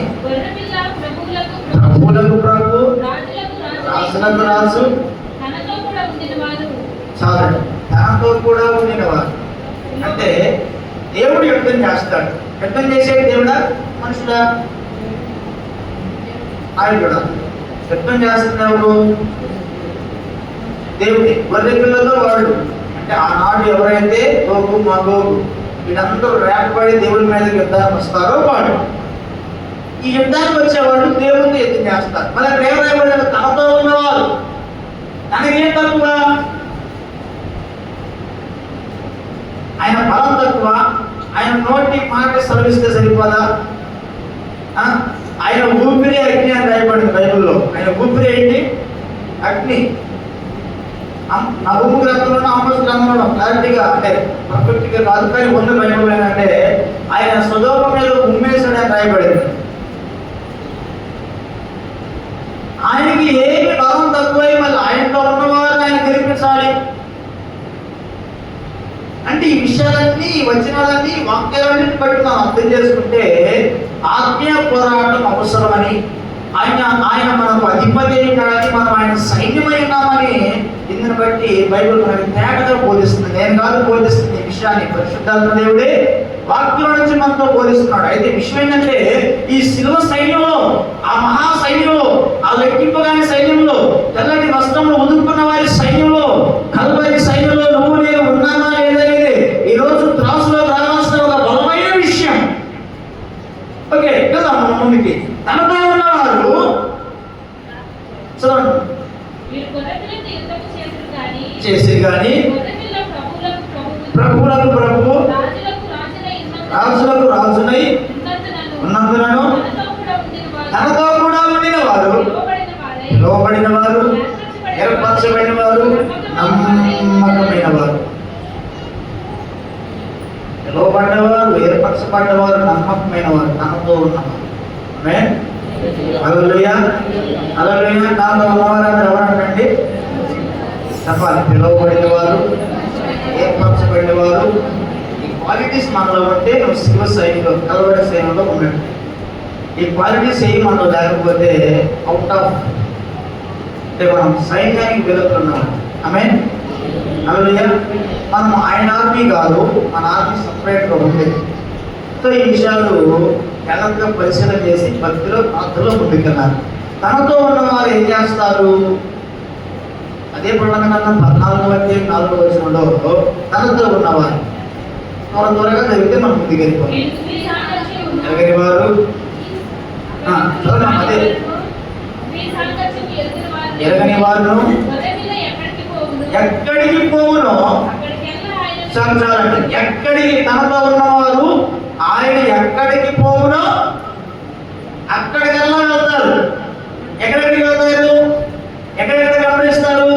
ప్రభువులకు ప్రభు, రాజులకు రాజు, చాలు తనతో కూడా ఉండినవారు. అంటే దేవుడు యుద్ధం చేస్తాడు. యుద్ధం చేసేది దేవుడా, మనుషుడా? ఆయన కూడా యుద్ధం చేస్తున్న ఎవరు? దేవుడి. గొర్రె పిల్లతో వాడు అంటే ఆనాడు ఎవరైతే గోగు మగోగు వీళ్ళందరూ రేపబడి దేవుడి మీదకి యుద్ధానికి వస్తారో వాడు. ఈ యుద్ధానికి వచ్చేవాళ్ళు దేవుడితో యుద్ధం చేస్తారు. మరి దేవుడు తనతో ఉన్నవారు. తనకేం తక్కువ? ఆయన బలం తక్కువ? ఆయన నోటి మాట సెలవిస్తే సరిపోదా? ఆయన ఊపిరి అగ్ని అని రాయబడింది బైబిల్లో. ఆయన ఊపిరి ఏంటి? అగ్ని. నవము గ్రంథంలో, ఆమోస్ గ్రంథంలో క్లారిటీగా, అంటే పర్ఫెక్ట్గా కాదు కానీ ఉన్న బైబిల్ ఏంటంటే ఆయన సొదొమ మీద ఉమ్మేశాడు అని రాయబడింది. ఆయనకి ఏమి బలం తక్కువై మళ్ళీ ఆయనతో ఉన్నవారు ఆయన గెలిపించాలి అంటే ఈ విషయాలన్నీ, ఈ వచనాలన్నీ, వాక్యాలన్నింటిని బట్టి మనం అర్థం చేసుకుంటే ఆత్మీయ పోరాటం అవసరమని, ఆయన మనకు అధిపతి అయినాడని, మనం ఆయన సైన్యమైనామని దీన్ని బట్టి బైబిల్ మనకి తేటగా బోధిస్తుంది. నేను కాదు బోధిస్తుంది ఈ విషయాన్ని, పరిశుద్ధాత్మ దేవుడే వాక్యం నుంచి మనతో బోధిస్తున్నాడు. అయితే విషయం ఏంటంటే ఈ శిలువ సైన్యంలో, ఆ మహా సైన్యంలో, ఆ లెక్కింపగాని సైన్యంలో, తెల్లటి వస్త్రంలో ఉదుకున్న వారి సైన్యంలో, కల్వరి సైన్యంలో నువ్వు నేను ఉన్నామా లేదనేది ఈ రోజు త్రాసులో రావాల్సిన ఒక బలమైన విషయం. ఓకే కదా, మన ముందుకి తనతో ఉన్నవారు చూడండి చేసి కానీ ప్రభువులకు ప్రభువు రాజులకు రాజునై ఉన్నందునను తనతో కూడా ఉండిన వారు, లోబడిన వారు, ఏర్పరచబడిన వారు, నమ్మకమైన వారు. లోబడ్డవారు, ఏర్పరచబడ్డవారు, నమ్మకమైన వారు, తనతో ఉన్నవారు. ఆమేన్. హల్లెలూయా, హల్లెలూయా. నాతో ఉన్నవారు ఎవరంటండి చెప్పాలి. పిలువబడిన వారు, ఏర్పరచబడిన వారు. ఈ క్వాలిటీస్ మనలో ఉంటే నువ్వు శివ సైనికులు, కలవడ సైన్యంలో ఉన్నట్టు. ఈ క్వాలిటీస్ ఏమి మనలో లేకపోతే అవుట్ ఆఫ్ అంటే మనం సైన్యానికి వెళుతున్నాం. ఆమేన్. హల్లెలూయా. మనం ఆయన ఆర్మీ కాదు, మన ఆర్మీ సపరేట్గా ఉంది. సో ఈ విషయాలు జాగ్రత్తగా పరిశీలన చేసి భక్తిలో ప్రార్థనలో ముందుకెళ్ళాలి. తనతో ఉన్న వారు ఏం చేస్తారు? అదే ప్రకటన 14:4 తనతో ఉన్నవారు త్వరగా జరిగితే మనం ముందుకు వెళ్ళిపోవాలి. ఎరగని వారు అదే ఎరగని వారు ఎక్కడికి పోవునో చాలండి. ఎక్కడికి తనతో ఉన్నవారు ఆయన ఎక్కడికి పోవునో అక్కడికల్లా వెళ్తారు. ఎక్కడెక్కడికి వెళ్తారు? ఎక్కడెక్కడ గమనిస్తారు?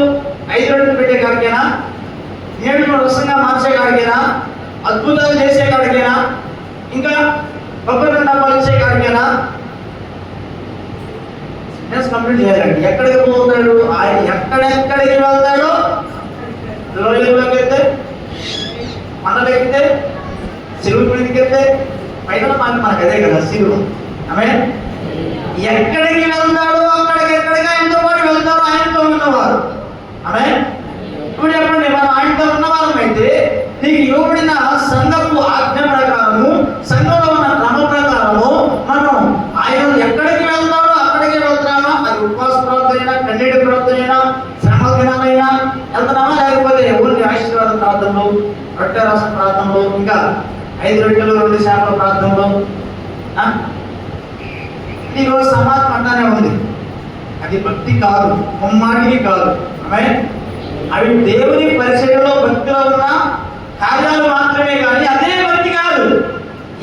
5 రొట్టెలు పెట్టే కాడికేనా, నేడును రసంగా మార్చే కాడికేనా, అద్భుతాలు చేసే కాడికేనా, ఇంకా కొబ్బరి డబ్బాలు ఇచ్చే కాడికేనా? కంప్లీట్ చేయాలండి. ఎక్కడికి పోతాడు? ఆయన ఎక్కడెక్కడికి వెళ్తాడో, లోయలోకి వెళ్తే, మండలెక్కితే, శిలువ మీదకి వెళ్తే, పైన మనకు అదే కదా శిలువ. ఆమేన్. ఎక్కడికి వెళ్తాడో అక్కడికి ఆయనతో పాటు వెళ్తాడు, ఆయనతో ఉన్నవారు. ఆమేన్. ఇప్పుడు చెప్పండి, మనం ఆయనతో ఉన్నవారం అయితే నీకు ఇవ్వబడిన సంఘపు ఆజ్ఞ ప్రకారము, సంఘంలో ఉన్న క్రమ ప్రకారము మనం ఆయన ఎక్కడికి వెళ్తాడో అక్కడికి వెళ్తున్నామా? అది ఉపవాస ప్రార్థన, కన్నీటి ప్రార్థన, శ్రమ దినాలైనా వెళ్తున్నామా? లేకపోతే ఓన్లీ ఆశీర్వాద ప్రార్థనలు, రొట్టె రస ప్రార్థనలు, ఇంకా 5 రొట్టెలు 2 చేపల ప్రార్థనలు? ఈరోజు సమాజం అంటానే ఉంది. అది భక్తి కాదు, ముమ్మాటికి కాదు. ఆమేన్. అవి దేవుని పరిచయంలో భక్తిలో ఉన్న కార్యాలు మాత్రమే, కానీ అదే భక్తి కాదు.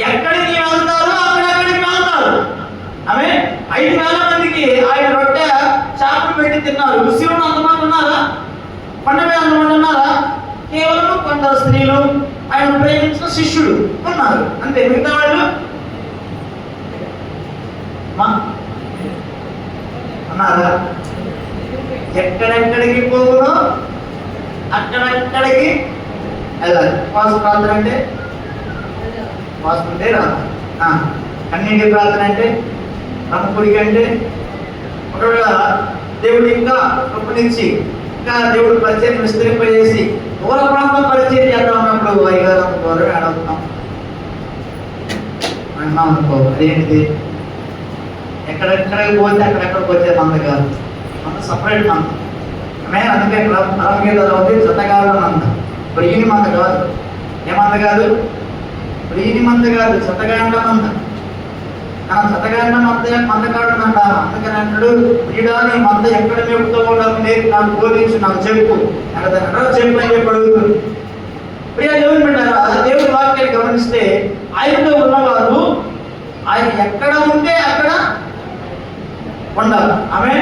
ఎక్కడికి వెళ్తారో అక్కడెక్కడికి వెళ్తారు. ఆమె 5,000 మందికి ఆయన రొట్టె చేపలు పెట్టి తిన్నారు. రుచిలో అంతమంది ఉన్నారా? 12,000 మంది ఉన్నారా? కేవలం కొందరు స్త్రీలు, ఆయన ప్రేమించిన శిష్యుడు ఉన్నారు అంతే. మిగతా వాళ్ళు అన్నారా? ఎక్కడెక్కడికి పోవునో అక్కడెక్కడికి వెళ్ళాలి. ఉపవాస ప్రార్థన అంటే ఉపవాసం ఉంటే రాదు. కన్నీటి ప్రార్థన అంటే రమ్మకుడికి అంటే ఒకవేళ దేవుడు ఇంకా కృపనిచ్చి ఇంకా దేవుడు పరిచయం విస్తరింపజేసి దూర ప్రాంతం పరిచయం చేద్దాం అన్నప్పుడు వైగారు అంత దూరమే అడుగుతాం అన్నాం అనుకో. అదేంటిది? ఎక్కడెక్కడికి పోతే అక్కడెక్కడికి వచ్చే మంద కాదు, మంద సపరేట్ మంద. మేము అందుకే పరమగీతలో ఉంది జతగాళ్ళ మంద, ప్రియుని మంద కాదు. ఏమంద కాదు? ప్రియుని మంద కాదు, జతగాండ మంద. జతగాండ మందకాడు మంద. అందుకని అంటాడు, ప్రియుడా నీ మంద ఎక్కడ మేపుతూ ఉండాలి నేను నాకు బోధించు, నాకు చెప్పు. ఎక్కడ చెప్పు అని చెప్పి అడుగుతుంది. ప్రియ దేవుని పెట్టారా? దేవుని వాక్యాన్ని గమనిస్తే ఆయనతో ఉన్నవారు ఆయన ఎక్కడ ఉంటే అక్కడ ఉండాలి. ఆమె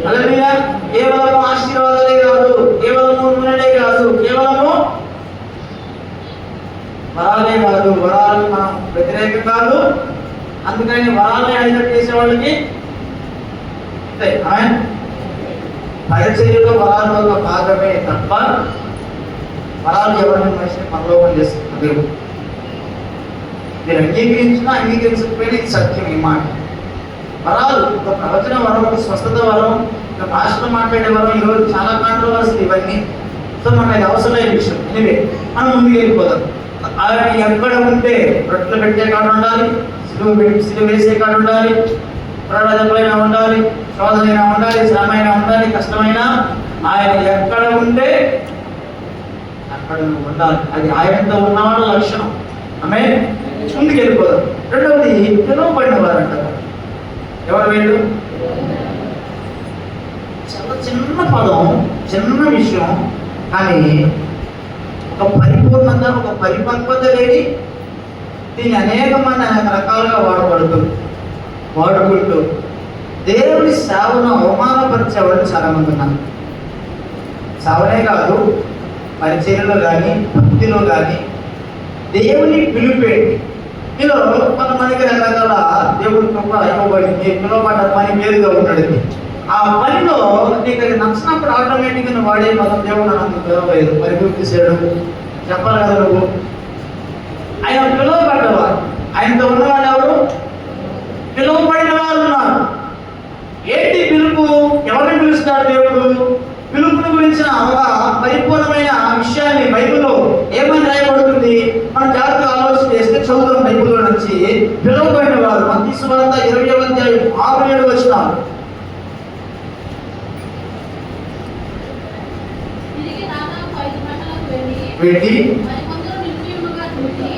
హల్లెలూయా. కేవలము ఆశీర్వాదాలే కాదు, కేవలము నూనెలే కాదు, కేవలము వరాలే కాదు. వరాలు మనం వ్యతిరేకం కాదు, అందుకని వరాలని హైలైట్ చేసే వాళ్ళకి ఆమె పరిచర్యలో వరాలు ఒక భాగమే తప్ప వరాలు ఎవరిని మనిషిని పరలోకం చేస్తుంది దేవుడు. మీరు అంగీకరించినా అంగీకరించకపోయినా ఇది సత్యం. ఈ మాట వరాలు, ఒక ప్రవచన వరం, ఒక స్వస్థత వరం, ఒక భాషలో మాట్లాడే వరం, ఈరోజు చాలా కాంట్రవర్సీ ఇవన్నీ. సో మనకి అవసరమైన విషయం. ఎనివే మనం ముందుకు వెళ్ళిపోదాం. ఆయన ఎక్కడ ఉంటే రొట్టెలు పెట్టే కాడ ఉండాలి, సిలువ వేసే కాడ ఉండాలి, ప్రాణాలైనా ఉండాలి, శోధనైనా ఉండాలి, శ్రమైనా ఉండాలి, కష్టమైనా ఆయన ఎక్కడ ఉంటే అక్కడ ఉండాలి. అది ఆయనతో ఉన్నవాడు లక్షణం. ఆమె ముందుకు వెళ్ళిపోదాం. రెండవది పిలువబడిన వారు అంటారు. ఎవరు వీళ్ళు? చాలా చిన్న పదం, చిన్న విషయం, కానీ ఒక పరిపూర్ణత, ఒక పరిపక్వత లేని దీన్ని అనేక మంది అనేక రకాలుగా వాడుకుంటూ దేవుని సేవను అవమానపరిచేవాళ్ళు చాలా మంది ఉన్నారు. సేవనే కాదు, పరిచర్యలో కానీ భక్తిలో కానీ దేవుని పిలిపేంటి. మీలో కొంతమందికి రకరకాల దేవుడి కృప ఇవ్వబడింది, పిలువబడ్డ పని వేరుగా ఉన్నాడు. ఆ పనిలో నీకు అది నచ్చినప్పుడు ఆటోమేటిక్గా నువ్వు వాడే పదం దేవుడు నన్ను పిలవలేదు, పరిపూర్తి చేయడం చెప్పాలి కదా నువ్వు. ఆయన పిలువబడ్డవారు, ఆయనతో ఉన్నవాళ్ళు ఎవరు? పిలువబడిన వారు ఉన్నారు. ఏంటి పిలుపు? ఎవరిని పిలుస్తాడు దేవుడు? పిలుపుని గురించిన ఒక పరిపూర్ణమైన విషయాన్ని బైబిల్లో ఏమని రాయబడుతుంది? మనం జాగ్రత్తగా ఆలోచన చేస్తే చదువుతాం బైబిల్లో నుంచి. పిలువబడిన వారు మత్తయి సువార్త 20వ అధ్యాయం 6-7 వచనాలు. వెళ్ళి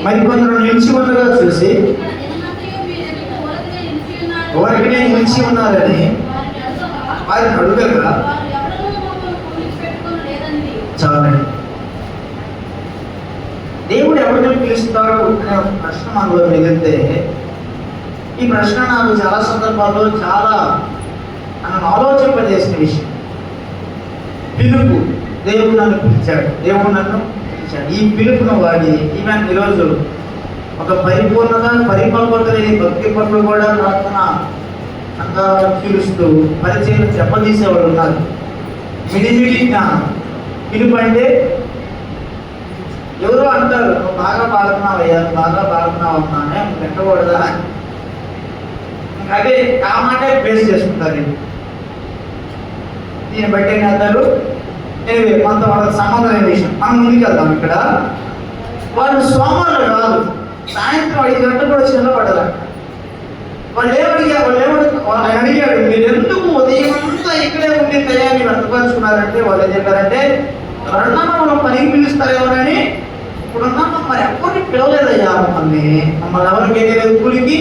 మరికొందరు నిలిచి ఉండగా చూసి ఎవరికి నేను నిలిచి ఉన్నారని వారిని అడుగగా చాలండి. దేవుడు ఎవరిని పిలుస్తాడు అనే ఒక ప్రశ్న మనలో మిగిలితే, ఈ ప్రశ్న నాకు చాలా సందర్భాల్లో చాలా నన్ను ఆలోచింపజేసిన విషయం. పిలుపు, దేవుడు నన్ను పిలిచాడు, దేవుడు నన్ను పిలిచాడు. ఈ పిలుపును వాడి ఈమెన్ ఈరోజు ఒక పరిపూర్ణత, పరిపక్వత లేని భక్తి పట్ల కూడా ప్రార్థన సంఘాలను పిలుస్తూ పరిచయం చెప్పదీసేవాడు ఉన్నారు. మిడిమిడి జ్ఞానం. పిలుపు అంటే ఎవరో అంటారు, నువ్వు బాగా పాడుతున్నావయ్యా, బాగా పాడుతున్నావు అన్నానే పెట్టకూడదా? అదే ఆ మాట బేస్ చేసుకుంటారు. దీన్ని బట్టి ఏం చేస్తారు? మనతో వాళ్ళకి సంబంధం లేని విషయం. మనం ముందుకు వెళ్తాం. ఇక్కడ వాళ్ళు సోమవారం కాదు, సాయంత్రం 5 గంటలు కూడా చిన్నపడ్డారు. వాళ్ళు ఆయన అడిగాడు, మీరు ఎందుకు ఉదయం అంతా ఇక్కడే ఉండి తయారీ వ్యక్తపరుచుకున్నారంటే వాళ్ళు ఏం చెప్పారంటే, ఎవరన్నా మనం పనికి పిలుస్తారేమోనని. ఇప్పుడున్నా మరి ఎవరిని పిలవలేదయ్యా, మమ్మల్ని ఎవరికి ఏదైనా కూలికి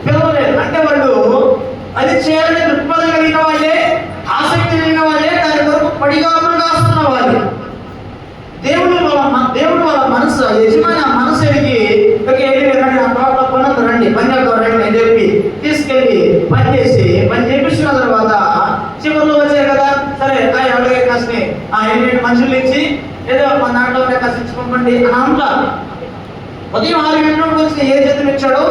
పిలవలేదు. అంటే వాళ్ళు అది చేయాలని దృక్పథం కలిగిన వాళ్ళే, ఆసక్తి కలిగిన వాళ్ళే, దాని వరకు పడిగాపులు కాస్తున్న వాళ్ళు. దేవుడు వాళ్ళ మనసు, యజమాని ఆ మనసు ఎడిగి రండి, నా తోటలో పనులు రండి, పని చేద్దాం రండి అని చెప్పి తీసుకెళ్ళి పని చేపించుకున్న తర్వాత చివరిలో వచ్చాయి కదా, సరే ఎవరికే కాస్త ఎన్ని మనుషులు ఇచ్చి ఏదో మన దాంట్లో కాస్త ఇచ్చుకోండి అని అంటారు. ఉదయం 6 గంటలకు వచ్చిన ఏ జీతం ఇచ్చాడో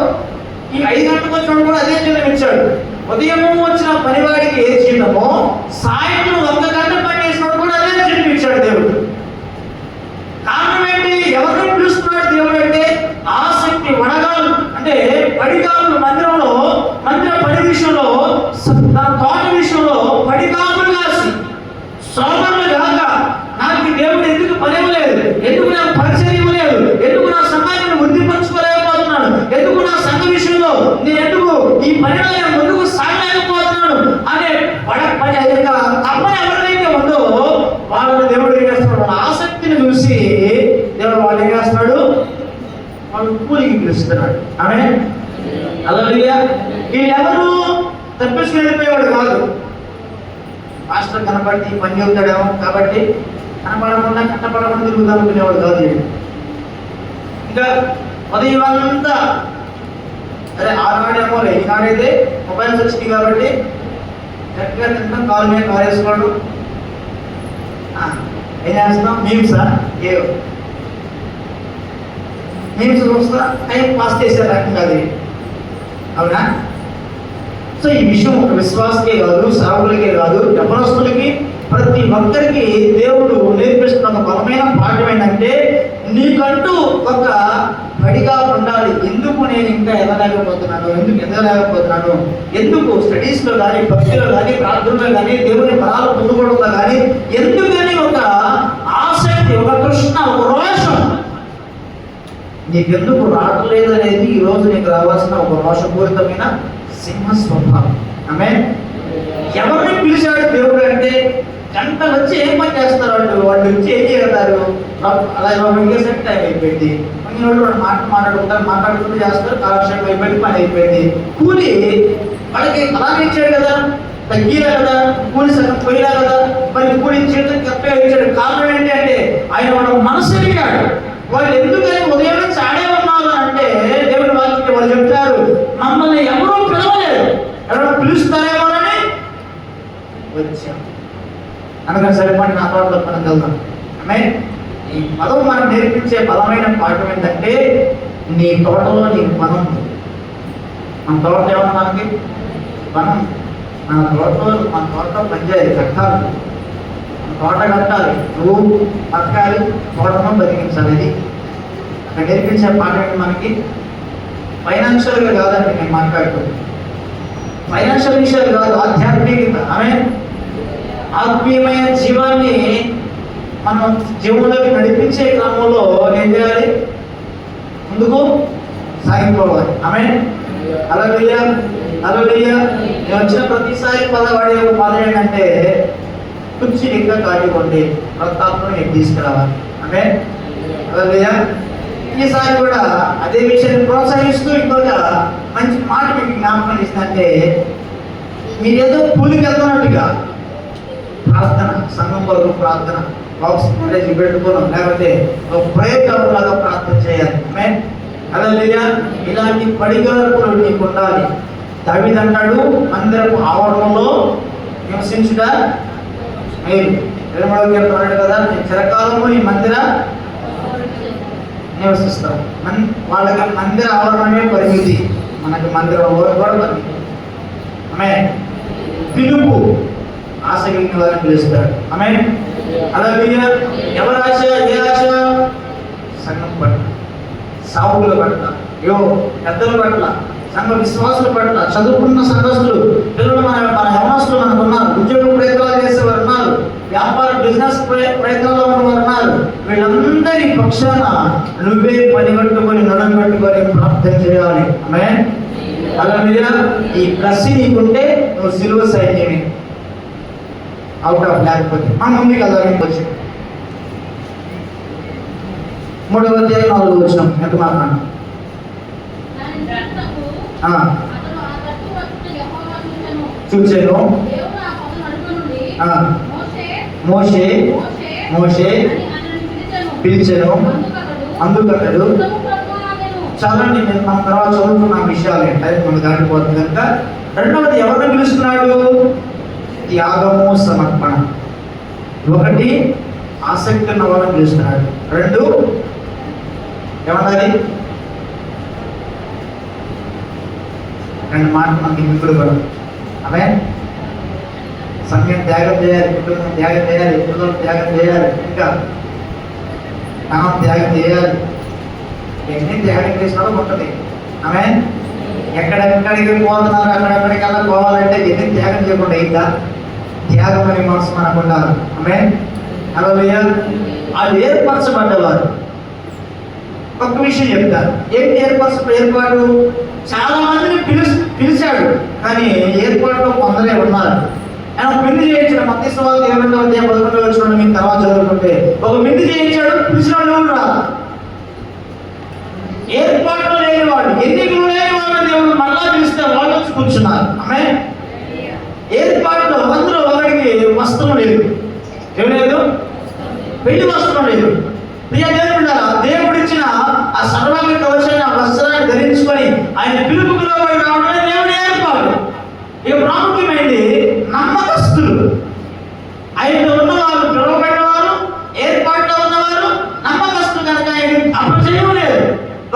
ఈ 5 గంటలకు వచ్చిన కూడా అదే జీతం ఇచ్చాడు. ఉదయం వచ్చిన పనివాడికి ఏ జీతమో సాయంత్రం 1 గంట పని చేసినప్పుడు కూడా అదే జీతం ఇచ్చాడు దేవుడు. కారణం ఏంటి? ఎవరిని పిలుస్తున్నాడు దేవుడు అంటే ఆసక్తి వడగాలు, అంటే పడిగాములు. మందిర పడి విషయంలో, తోట విషయంలో పడిగాములు కాసి సోమరులు కాక, నాకు దేవుడు ఎందుకు పని ఇవ్వలేదు, ఎందుకు నాకు పరిచయం ఇవ్వలేదు, ఎందుకు నా సంఘాన్ని వృద్ధిపరచుకోలేకపోతున్నాడు, ఎందుకు నా సంఘ విషయంలో నేను ఎందుకు ఈ పనిలో ముందుకు సాగలేకపోతున్నాడు అనే తప్పని ఎవరికైతే ఉందో వాళ్ళని దేవుడు ఏం చేస్తున్నాడు? వాళ్ళ ఆసక్తిని చూసి దేవుడు వాళ్ళు ఏం చేస్తున్నాడు? వాళ్ళు కూలికి పిలుస్తున్నాడు. ఆమె హల్లెలూయా. వీళ్ళెవరు తప్పించుకు వెళ్ళిపోయేవాడు కాదు. మాస్టర్ కనబడి పని చెబుతాడేమో కాబట్టి కనపడకుండా కట్టపడకుండా తిరుగుతాం అనుకునేవాడు కాదు. ఇంకా ఉదయం అంతా అరే ఆనాడేమో ఈనాడైతే మొబైల్స్ వచ్చింది కాబట్టి గట్టిగా తింటాం, కాలు మీద కాలు వేసుకోవడం. ఏం చేస్తాం? మీమ్సా మీమ్స్ చూస్తా టైం పాస్ చేసే రకం కాదు, అవునా? సో ఈ విషయం ఒక విశ్వాసకే కాదు, సేవకులకే కాదు, యవనస్తులకి, ప్రతి ఒక్కరికి దేవుడు నేర్పిస్తున్న ఒక బలమైన పాఠం ఏంటంటే, నీకంటూ ఒక బడిగా ఉండాలి. ఎందుకు నేను ఇంకా ఎదగలేకపోతున్నాను, ఎందుకు స్టడీస్లో కానీ, భక్తిలో కానీ, ప్రార్థనలో కానీ, దేవుని బలాలు పొందుకోవడంలో కానీ ఎందుకని ఒక ఆసక్తి, ఒక తృష్ణ, ఒక రోషం నీకెందుకు రావట్లేదు అనేది ఈ రోజు నీకు రావాల్సిన ఒక రోషపూరితమైన సింహ స్వభావం. ఆమె ఎవరిని పిలిచాడు దేవుడు అంటే గంట వచ్చి ఏం పని చేస్తారు వాళ్ళు వచ్చి ఏం చేస్తారు, అలా ఇంకేసేపు టైం అయిపోయింది. వాళ్ళు మాట్లాడుకుంటూ చేస్తారు, కాలక్షేపం అయిపోయింది, పని అయిపోయింది. కూలి వాళ్ళకి అలాగే ఇచ్చాడు కదా, తగ్గిలా కదా, కూలి సగం పోయినా కదా, మరి కూలి ఇచ్చేది కరెక్ట్గా ఇచ్చాడు. కారణం ఏంటి అంటే ఆయన వాళ్ళ మనసు ఎరిగాడు. వాళ్ళు ఎందుకని ఉదయం నుంచి ఆడే ఉన్నారు అంటే దేవుడి వాక్యం వాళ్ళు చెప్తారు, మమ్మల్ని ఎవరూ పిలవలేదు, ఎవరో పిలుస్తారేమోనని వచ్చాం. అనగా సరిపడి నా తోటలో మనం వెళ్దాం. ఆమె ఈ పదం మనం నేర్పించే బలమైన పాఠం ఏంటంటే నీ తోటలో నీకు పనం ఉంది. మన తోట ఏమన్నా మనకి పనం, మన తోటలో పనిచేయాలి, కట్టాలి, మన తోట కట్టాలి, నువ్వు బతకాలి, తోటను బతికించాలి. ఇది అక్కడ నేర్పించే పాఠం ఏంటి మనకి? ఫైనాన్షియల్గా కాదండి నేను మాట్లాడుతుంది, ఫైనాన్షియల్ విషయాలు కాదు, ఆధ్యాత్మికత. ఆమె ఆత్మీయమైన జీవాన్ని మనం జీవులకు నడిపించే క్రమంలో ఏం చేయాలి? ముందుకు సాగిపోవాలి. ఆమె హల్లెలూయా హల్లెలూయా. నేను వచ్చిన ప్రతిసారి వాడే ఒక పదం ఏంటంటే కుర్చీ ఇంకా కానివ్వండి, రక్తాత్మను నేను తీసుకురావాలి. ఆమె హల్లెలూయా. ఈసారి కూడా అదే విషయాన్ని ప్రోత్సహిస్తూ ఇంకొక మంచి మాట మీకు జ్ఞాపకం ఇస్తుందంటే మీరేదో కూలికి వెళ్తున్నట్టుగా ప్రార్థన, సంఘం కొరకు ప్రార్థన, బాక్స్ కాలేజ్ పెట్టుకోవడం, లేకపోతే ఒక ప్రయోగం లాగా ప్రార్థన చేయాలి. హల్లెలూయా. ఇలాంటి పడిగలపులు నీకు ఉండాలి. దావీదు అంటాడు, మందిరపు ఆవరణలో నివసించుట మేలు. 23వ కీర్తన అన్నాడు కదా, నేను చిరకాలము ఈ మందిర నివసిస్తాం. వాళ్ళకి మందిర ఆవరణమే పరిమితి, మనకి మందిరం కూడా పరిమితి. ఆమె పిలుపు ఆశ కలిగిన వారిని పిలుస్తాడు. ఆమె హల్లెలూయా. ఎవరి ఆశ? ఏ ఆశ? సంఘం పట్ల, సావుల పట్ల, పెద్దల పట్ల, సంఘ విశ్వాసుల పట్ల, చదువుకున్న సంఘస్థులు, పిల్లలు, మన యవనస్తులు మనకు ఉన్నారు, ఉద్యోగ ప్రయత్నాలు చేసేవారు ఉన్నారు, వ్యాపార బిజినెస్ ప్రయత్నాల్లో ఉన్నవారు ఉన్నారు. వీళ్ళందరి పక్షాన నువ్వే పని కట్టుకొని నడుం కట్టుకొని ప్రార్థన చేయాలి. ఆమె హల్లెలూయా. ఈ ప్రశ్న నీకుంటే నువ్వు సిలువ సైన్యమే. అవుట్ ఆఫ్ లేకపోతే మన ముందుకు వెళ్ళాలని వచ్చి 3వ అధ్యాయం 4వ వచనం ఎంత మాట్లాడు. చూసాను మోషే పిలిచాను, అందుకన్నాడు. చాలండి, నేను మన తర్వాత చదువుకున్న విషయాలు ఏంటంటే మనకు దాటిపోతుంది కనుక. రెండవది ఎవరిని పిలుస్తున్నాడు? త్యాగము, సమర్పణ. ఒకటి ఆసక్తి ఉన్న వాళ్ళని పిలుస్తున్నాడు. 2 ఏమన్నది? 2 మాటలు మనకి మిగులు కూడా. ఆమె సమయం త్యాగం చేయాలి, కుటుంబం త్యాగం చేయాలి, పిల్లలు త్యాగం చేయాలి, ఇంకా ధనం త్యాగం చేయాలి. ఎన్ని త్యాగం చేసినాడో ఉంటుంది. ఆమె ఎక్కడెక్కడికి పోతున్నారు, అక్కడెక్కడికల్లా పోవాలంటే ఎన్ని త్యాగం చేయకుండా ఇంకా త్యాగం అనే మనసు మనకు ఉండాలి. ఆమె హల్లెలూయా. వాళ్ళు ఏర్పరచబడ్డవారు. ఒక్క విషయం చెప్తారు, ఏంటి ఏర్పాటు? చాలా మందిని పిలిచాడు, కానీ ఏర్పాటులో కొందరే ఉన్నారు. ఆయన పెళ్లి చేయించాడు. మత్తయి సువార్త 22వ అధ్యాయం 11వ వచనం మీకు తర్వాత చదువుకుంటే ఒక పెళ్లి చేయించాడు, పిలిచిన వాళ్ళు రా. ఏర్పాట్లు లేని వాడు, ఎన్నికలు లేని వాడు దేవుడు మళ్ళా పిలిస్తే వాళ్ళు వచ్చి కూర్చున్నారు. ఆమె ఏర్పాటులో అందులో ఒకరికి వస్త్రం లేదు, ఏం లేదు, పెళ్లి వస్త్రం లేదు. ప్రియ దేవుడారా, దేవుడిచ్చిన ఆ సర్వాంగ కవచమైన వస్త్రాన్ని ధరించుకొని ఆయన పిలుపుకు లోబడి రావడమే దేవుడి ఏర్పాటు. ఇక ప్రాముఖ్యమైనది నమ్మకస్తులు. ఆయనలో ఉన్నవారు, పిలువబడిన వారు, ఏర్పాటులో ఉన్నవారు నమ్మకస్తులు కనుక ఆయన అపజయం లేదు.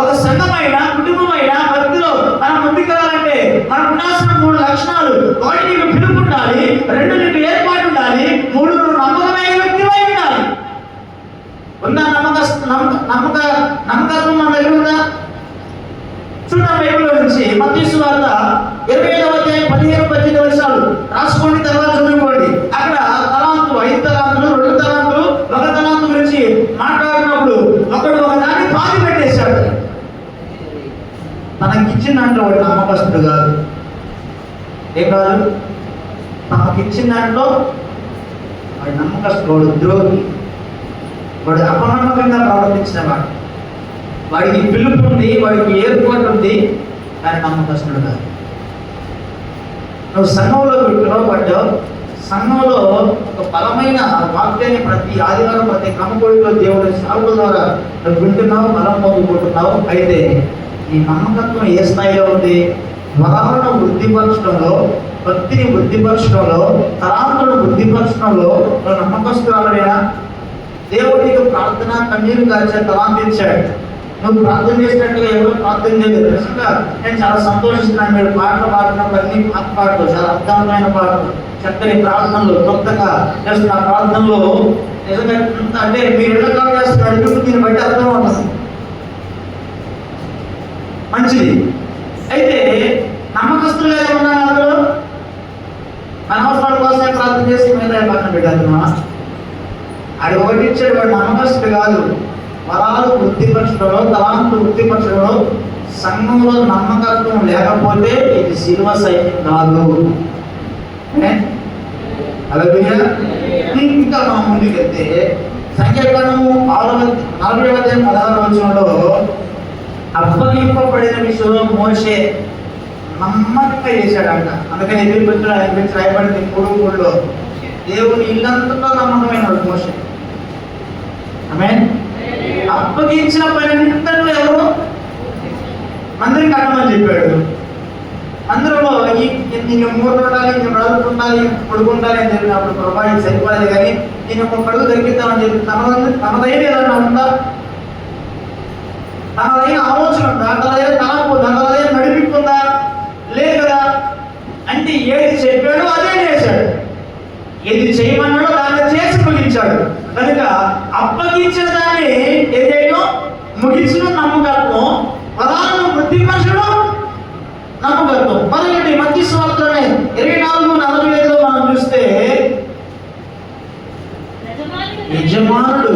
ఒక సంఘమైన, కుటుంబమైన, భక్తిలో మనం ముందుకెళ్ళాలంటే మనకు ఉండాల్సిన 3 లక్షణాలు. 1 నీకు పిలుపు ఉండాలి, 2 నీకు ఏర్పాటు ఉండాలి, 3 నువ్వు నమ్మకమైన వ్యక్తివై ఉండాలి. ఉందా నమ్మకత్వం మన దగ్గర ఉందా? చూడండి బైబిల్లో నుంచి మత్తయి సువార్త 25వ అధ్యాయం 15-18 వచనాలు రాసుకోండి, తర్వాత చదువుకోండి. అక్కడ తలాంతులు, 5 తలాంతులు, 2 తలాంతులు, 1 తలాంతు గురించి మాట్లాడినప్పుడు ఒకడు ఒక దాన్ని పాతి పెట్టేశాడు. తనకిచ్చిన దాంట్లో వాడు నమ్మకస్తుడు కాదు. ఏం కాదు? తనకిచ్చిన దాంట్లో వాడు నమ్మకస్తుడు, వాడు ద్రోహి, వాడు అపనమ్మకంగా ప్రవర్తించిన వాడు. వాడికి పిలుపు ఉంది, వాడికి ఏర్పాటు ఉంది, కానీ నమ్మకస్తుడు కాదు. నువ్వు సంఘంలో పిలువబడ్డావు. సంఘంలో ఒక బలమైన వాక్యాన్ని ప్రతి ఆదివారం ప్రతి క్రమకోడిలో దేవుడి సాగుల ద్వారా నువ్వు వింటున్నావు, బలం పొందుకుంటున్నావు. అయితే ఈ నమ్మకత్వం ఏ స్థాయిలో ఉంది? వరాలను వృద్ధిపరచడంలో, భక్తిని వృద్ధిపరచడంలో, తలాంతులను వృద్ధిపరచడంలో నువ్వు నమ్మకస్తురాలవేనా? దేవుడికి ప్రార్థన కన్నీరు కాల్చే తలాంతి ఇచ్చాడు. నువ్వు ప్రార్థన చేసినట్టుగా ఎవరు ప్రార్థన చేయలేదు. నిజంగా నేను చాలా సంతోషిస్తున్నాను. మీరు పాటలు పాడినప్పుడు అన్ని పాటలు చాలా అర్థవంతమైన పాటలు, చక్కని ప్రార్థనలు, కొత్తగా చేస్తున్న ప్రార్థనలో నిజంగా అంటే మీరు ఎలా చేస్తున్నారు దీన్ని బట్టి అర్థం అవుతుంది. మంచిది. అయితే నమ్మకస్తులుగా ఏమన్నా అందులో మన అవసరాల కోసమే ప్రార్థన చేసి మీద పక్కన పెట్టేస్తున్నా. అది ఒకటి ఇచ్చాడు, వాడు నమ్మకస్తుడు కాదు. వరాలు వృద్ధిపరచడంలో, తలాంతులు వృద్ధిపరచడంలో సంఘంలో నమ్మకత్వం లేకపోతే ఇది శిలువ సైన్యం కాదు. అలాగే ఇంకా మా ముందుకు వెళ్తే సంఖ్యాకాండము 40:16 అప్పగింపబడిన విషయంలో మోషే నమ్మకంగా చేశాడంట. అందుకని ఎదురు రాయబడింది 3:3 దేవుని ఇల్లంతలో నమ్మకమైన మోషే. ఆమేన్. అప్పగించిన పని నింతలో ఎవరు అందరికి కట్టమని చెప్పాడు. అందరిలో నేను 3 ఉండాలి, నేను బ్రతుకుండాలి, పడుకుండాలి అని చెప్పినప్పుడు ప్రభా ఇది సరిపోలేదు, కానీ నేను ఒక పడుగు దొరికిద్దామని చెప్పి తనదైన ఏదన్నా ఉందా? తనదైన ఆలోచన ఉందా? తనదైన తలంపు, తనదైన నడిపిస్తుందా? లేదు కదా. అంటే ఏది చెప్పాడో అదే చేశాడు, ఏది చేయమన్నాడో దాన్ని చేసి ముగించాడు. కనుక అప్పగించిన దాన్ని ఏదైనా ముగించడం నమ్మకత్వం, పదాలను వృద్ధిపరచడం నమ్మకత్వం. మరొకటి మత్తయి సువార్తలోనే 24:45 మనం చూస్తే యజమానుడు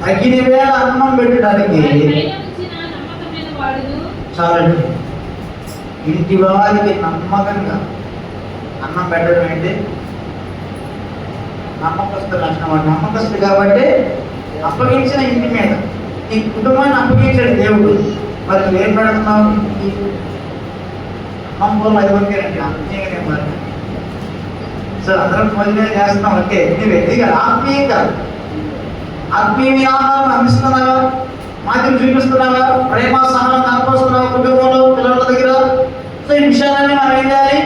తగిన వేళ అన్నం పెట్టడానికి చాలండి. ఇంటి వారికి నమ్మకంగా అన్నం పెట్టడం ఏంటి? నమ్మకస్తు లక్షణం. వాడు నమ్మకస్తు కాబట్టి అప్పగించిన ఇంటి మీద నీ కుటుంబాన్ని అప్పగించాడు దేవుడు. మరి నువ్వేం పెడుతున్నావు? అమ్మంలో 5 వంకేనండి ఆత్మీయంగానే మరి సార్ అందరం భోజనం చేస్తున్నాం. ఓకే, నువ్వు ఎదిగా ఆత్మీయంగా ఆత్మీయ ఆహారం అందిస్తున్నావా? మాధ్యం చూపిస్తున్నావా? ప్రేమ సహనం కనపరుస్తున్నావా కుటుంబంలో, పిల్లల దగ్గర? సో ఈ విషయాలన్నీ మనం ఏం చేయాలి?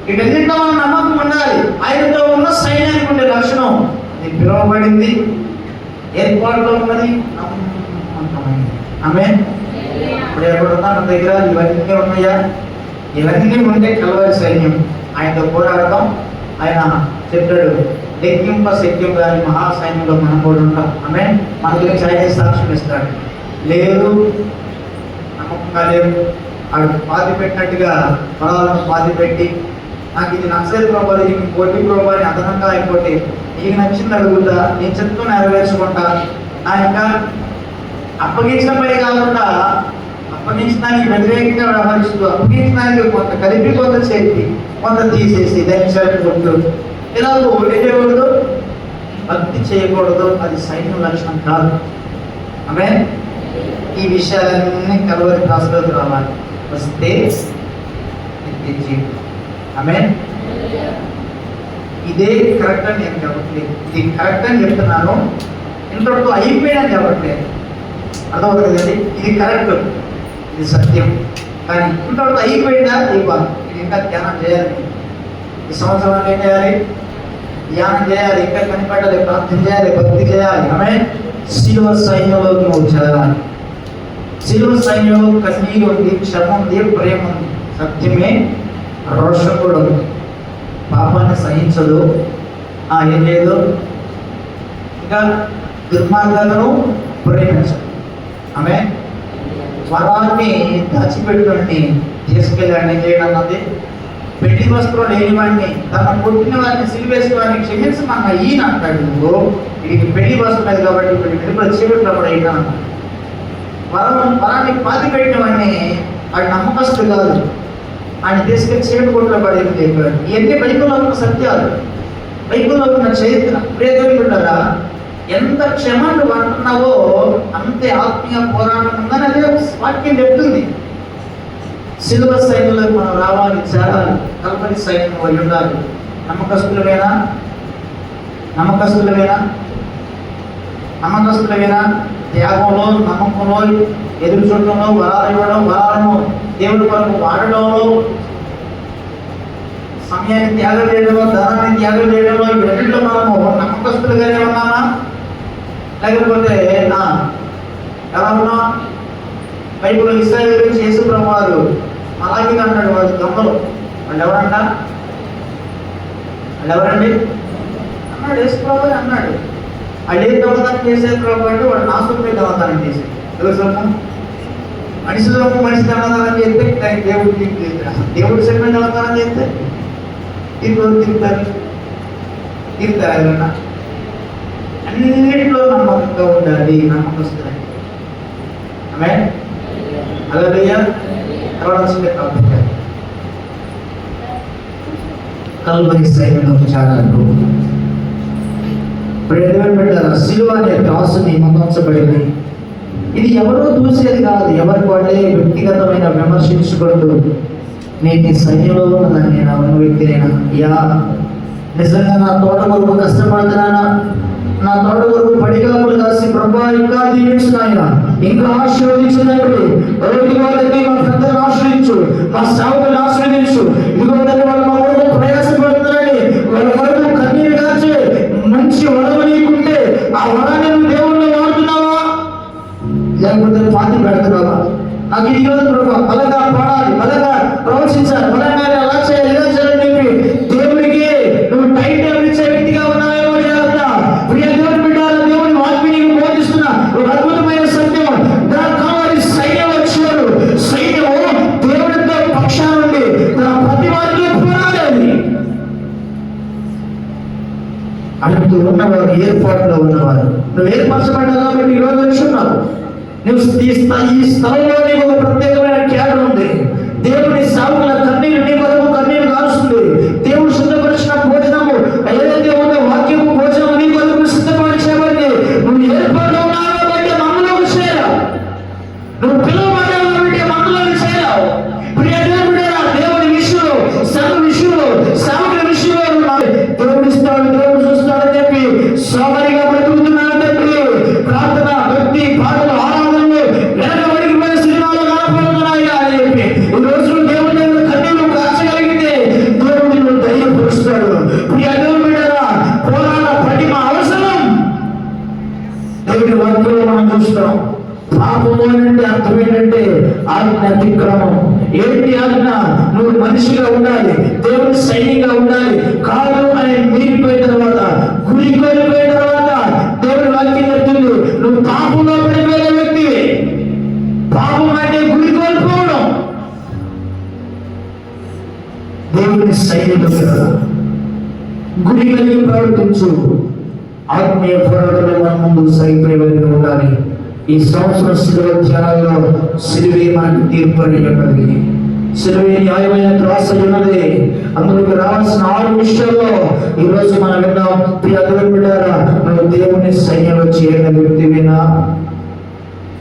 వీటన్నింటిలో మనం నమ్మకం ఉండాలి. ఆయనతో ఉన్న సైన్యానికి ఉండే లక్షణం అది పిలువబడింది, ఏర్పాటులో ఉన్నది, నమ్మకమైంది. ఆమేన్. ఇప్పుడు ఎక్కడ ఉన్నా మన దగ్గర ఇవన్నీ ఉన్నాయా? ఇవన్నీ ఉంటే కలవరి సైన్యం. ఆయనతో పోరాడతాం. ఆయన చెప్పాడు లెక్కింప శక్యం గారి మహాసైన్యంలో మనం కూడా ఉంటాం. ఆమేన్. మన గురించి ఆయన సాక్ష్యం ఇస్తాడు. లేదు నమ్మకంగా లేదు, ఆడు పాతి పెట్టినట్టుగా పొలాలను పాతి పెట్టి నాకు ఇది నచ్చలేదు ప్రభావ, ఇది పోటీ ప్రభావ అని అదనంగా అయిపోతే నీకు నచ్చింది అడుగుతా, నేను చెప్తూ నెరవేర్చుకుంటా. నా ఇంకా అప్పగించిన పని కాకుండా అప్పగించడానికి వ్యతిరేకంగా వ్యవహరిస్తూ అప్పగించడానికి కొంత కలిపి కొంత చేసి కొంత తీసేసి దాన్ని కొట్టు ఇలాగో ఏం చేయకూడదు? భక్తి చేయకూడదు. అది సైన్యం లక్షణం కాదు. ఆమేన్. ఈ విషయాలన్నీ కలవరి క్లాసులోకి రావాలి. వస్తే ఆమేన్. ఇదే కరెక్ట్ అని నేను చెప్పట్లేదు, ఇది కరెక్ట్ అని చెప్తున్నాను. ఇంతటితో అయిపోయాడని చెప్పట్లేదు. అర్థమవుతుంది కదండి? ఇది కరెక్ట్, ఇది సత్యం. కానీ ఇంతటితో అయిపోయిందా? ఇవ్వాలి. ఇది ఇంకా ధ్యానం చేయాలి. ఈ సంవత్సరం ఏం చేయాలి? ధ్యానం చేయాలి, ఇంకా కనిపెట్టాలి, ప్రార్థన చేయాలి, భక్తి చేయాలి. ఆమేన్. శిలువ సైన్యంలోకి నువ్వు చేరాలి. శిలువ సైన్యంలో కన్నీరు ఉంది, క్షమ ఉంది, ప్రేమ ఉంది. సత్యమే రోషం కూడా ఉంది. పాపాన్ని సహించదు. ఏం లేదు, ఇంకా దుర్మార్గాలను ప్రేమించదు. ఆమె వరాన్ని దాచిపెట్టుని తీసుకెళ్ళాన్ని చేయడం అన్నది పెళ్లి వస్త్రం లేని వాడిని, తన పుట్టిన వాడిని సిలివేసిన వాడిని క్షమించమన్న ఈయన అంటాడు. నువ్వు ఇది పెళ్లి వస్త్రం లేదు కాబట్టి ఇప్పుడు వెలుపల చీకట్లో కూడా అయినా వరాన్ని పాతి పెట్టిన వాడిని వాడు నమ్మకస్తుడు కాదు, ఆయన తీసుకెళ్ళి చీకటి కొట్లో పడేది చెప్పాడు. ఇవన్నీ బైబిల్లో ఉన్న సత్యాలు, బైబిల్లో ఉన్న చరిత్ర. ప్రియదేవులారా, ఎంత క్షమను అంటున్నావో అంతే ఆత్మీయ పోరాటం ఉందని అదే వాక్యం చెప్తుంది. సిలువ సైన్యంలోకి మనం రావాలి, చేరాలి, కల్పరి సైన్యం అయి ఉండాలి. నమ్మకస్తులమేనా? త్యాగంలో, నమ్మకంలో, ఎదురు చూడటంలో, వరాలు ఇవ్వడం, వరాలను దేవుడి కొరకు వాడడంలో, సమయాన్ని త్యాగం చేయడంలో, ధనాన్ని త్యాగం చేయడంలో, ఇవన్నింటిలో మనము నమ్మకస్తులుగానే ఉన్నామా? లేకపోతే ఎలా ఉన్నాం? బైబిల్లో ఇశ్రాయేలు గురించి యేసు ప్రభువు వారు అలాగే అంటాడు, వాళ్ళు దొంగలు. వాళ్ళు ఎవరండి అన్నాడు. యేసు ప్రభువు అన్నాడు, వాళ్ళు ఏ దొంగతనం చేసే ప్రభు అంటే వాడు నాశనమే దొంగతనం చేసేది. ఎవరి సొమ్ము? మనిషి సొమ్ము మనిషి దొంగతనం చేస్తే దానికి దేవుడి సొమ్మే దొంగతనం చేస్తే తిరుగుతారు ఎవరన్నా? అన్నింటిలో నమ్మకంగా ఉండాలి, నమ్మకస్తులు. ఆమె హల్లెలూయా. తర్వాత కల్వరి సైన్యంలో చాలాలు పెట్టారు. సిలువ అనే త్రాసుని మోయించబడింది. ఇది ఎవరో చూసేది కాదు, ఎవరి వాళ్ళే వ్యక్తిగతమైన విమర్శించుకుంటూ నేను సైన్యంలో ఉన్నదాన్ని నేను ఉన్న వ్యక్తినైనా, నిజంగా నా తోట కొరకు కష్టపడుతున్నానా, నా తోట కొరకు పడిగాపులు కాసి ప్రభా ఇంకా దీవించు నాయన, ఇంకా ఆశీర్వదించు నాయకుడు, వాళ్ళకి మా పెద్దలను ఆశ్రయించు, మా సేవకులను ఆశ్రయించు. ఇదిగో వాళ్ళు మా కొరకు ప్రయాసపడుతున్నారని వాళ్ళ వరకు కన్నీరు కాచి మంచి వరం నీకుంటే ఆ వరాన్ని నువ్వు దేవుళ్ళు వాడుతున్నావా, లేకపోతే పాతి పెడుతున్నావా? నాకు ఇది కాదు ప్రభా, బలంగా పాడాలి, బలంగా ప్రవచించాలి, బలంగా అలా చేయాలి, ఇలా చేయాలని చెప్పి దేవుడికి నువ్వు టైం టేబుల్ ఇచ్చే వ్యక్తిగా ఉన్నావేమో జాగ్రత్త. ప్రియ దేవుని బిడ్డలారా, దేవుని వాక్యం నీకు బోధిస్తున్నా ఒక అద్భుతమైన సత్యం. దాని కావాలి సైన్యం వచ్చారు, సైన్యము దేవుడితో పక్షాన నుండి తన ప్రతి వారితో పోరాడాలి. అంటూ ఉన్నవారు, ఏర్పాటులో ఉన్నవారు, నువ్వు ఏర్పరచబడ్డావు కాబట్టి ఈ రోజు వచ్చున్నావు. నువ్వు ఈ స్థలంలో నీకు ఒక ప్రత్యేకమైన క్యాడర్ ఉంది. దేవుని సాగుల కన్నీరు నీ కొరకు కన్నీరు కారుస్తుంది. దేవుడు సిద్ధపరిచిన భోజనము ఏదైతే ఉందో వాక్యము భోజనము నీ కొరకు సిద్ధపరిచేవాడిని. నువ్వు ఏర్పాటు ఉన్నావు కాబట్టి మనలోకి చేరావు, నువ్వు పిలువబడ్డావు కాబట్టి మనలోకి చేరావు. ప్రియ దేవుని విషయంలో, సర్వ విషయంలో, సాగుల విషయంలో దేవుడు ఇస్తాడు, దేవుడు చూస్తాడని చెప్పి సోమరిగా బ్రతుకుతున్నాడు తండ్రి. ప్రార్థన, భక్తి, పాటలు, ఆరాధనలు వెనకబడికి పోయిన సినిమాలు కనపడుతున్నాయి అని చెప్పి ఈ రోజు దేవుడి కన్నీరు కాచగలిగితే దేవుడు నిన్ను ధైర్యపరుస్తాడు. ప్రియ దేవుని బిడ్డలారా, పోరాట పటిమ అవసరం. దేవుడి వాక్యంలో మనం చూస్తాం. పాపము అంటే అర్థం ఏంటంటే ఆజ్ఞ అతిక్రమం. ఏంటి ఆజ్ఞ? నువ్వు మనిషిగా ఉండాలి, దేవుని సైనిగా ఉండాలి. కాదు అని మీరిపోయిన తర్వాత, గురి కోల్పోయిన తర్వాత దేవుని వాక్యం చెప్తుంది నువ్వు పాపంలో పడిపోయిన వ్యక్తివి. పాపం అంటే గురి కోల్పోవడం. దేవుని సైనికులుగా గురి కలిగి ప్రవర్తించు. ఆత్మీయ పోరాటంలో మన ముందు సైపోయేవారిగా ఉండాలి. ఈ సంవత్సరం సిలువ ధ్యానాల్లో సిలువే మనకి తీర్పు అనేది, సిలువే న్యాయమైన త్రాసు ఉన్నది. అందులోకి రావాల్సిన 6 విషయాల్లో ఈరోజు మనం విన్నాం. ప్రియ దేవుని బిడ్డలారా, నువ్వు దేవుని సైన్యంలో చేరిన వ్యక్తివేనా?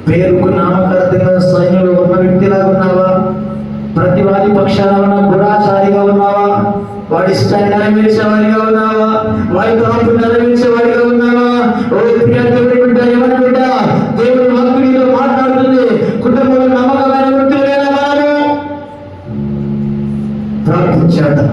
పేరుకు నామకరణంగా సైన్యంలో ఉన్న వ్యక్తిలాగా ఉన్నావా? ప్రతివాది పక్షాన ఉన్న గుడాచారిగా ఉన్నావా? వాడి ఇష్టాన్ని నెరవేర్చేవాడిగా ఉన్నావా? వాడి తరపు నెరవేర్చేవాడిగా ఉన్నావా? ఓ ప్రియ దేవుని బిడ్డ, ఎవరి బిడ్డ, దేవుని వాక్యంలో మాట్లాడుతుంది. కుటుంబంలో నమ్మకమైన వ్యక్తులైన మనము ప్రార్థించాడు.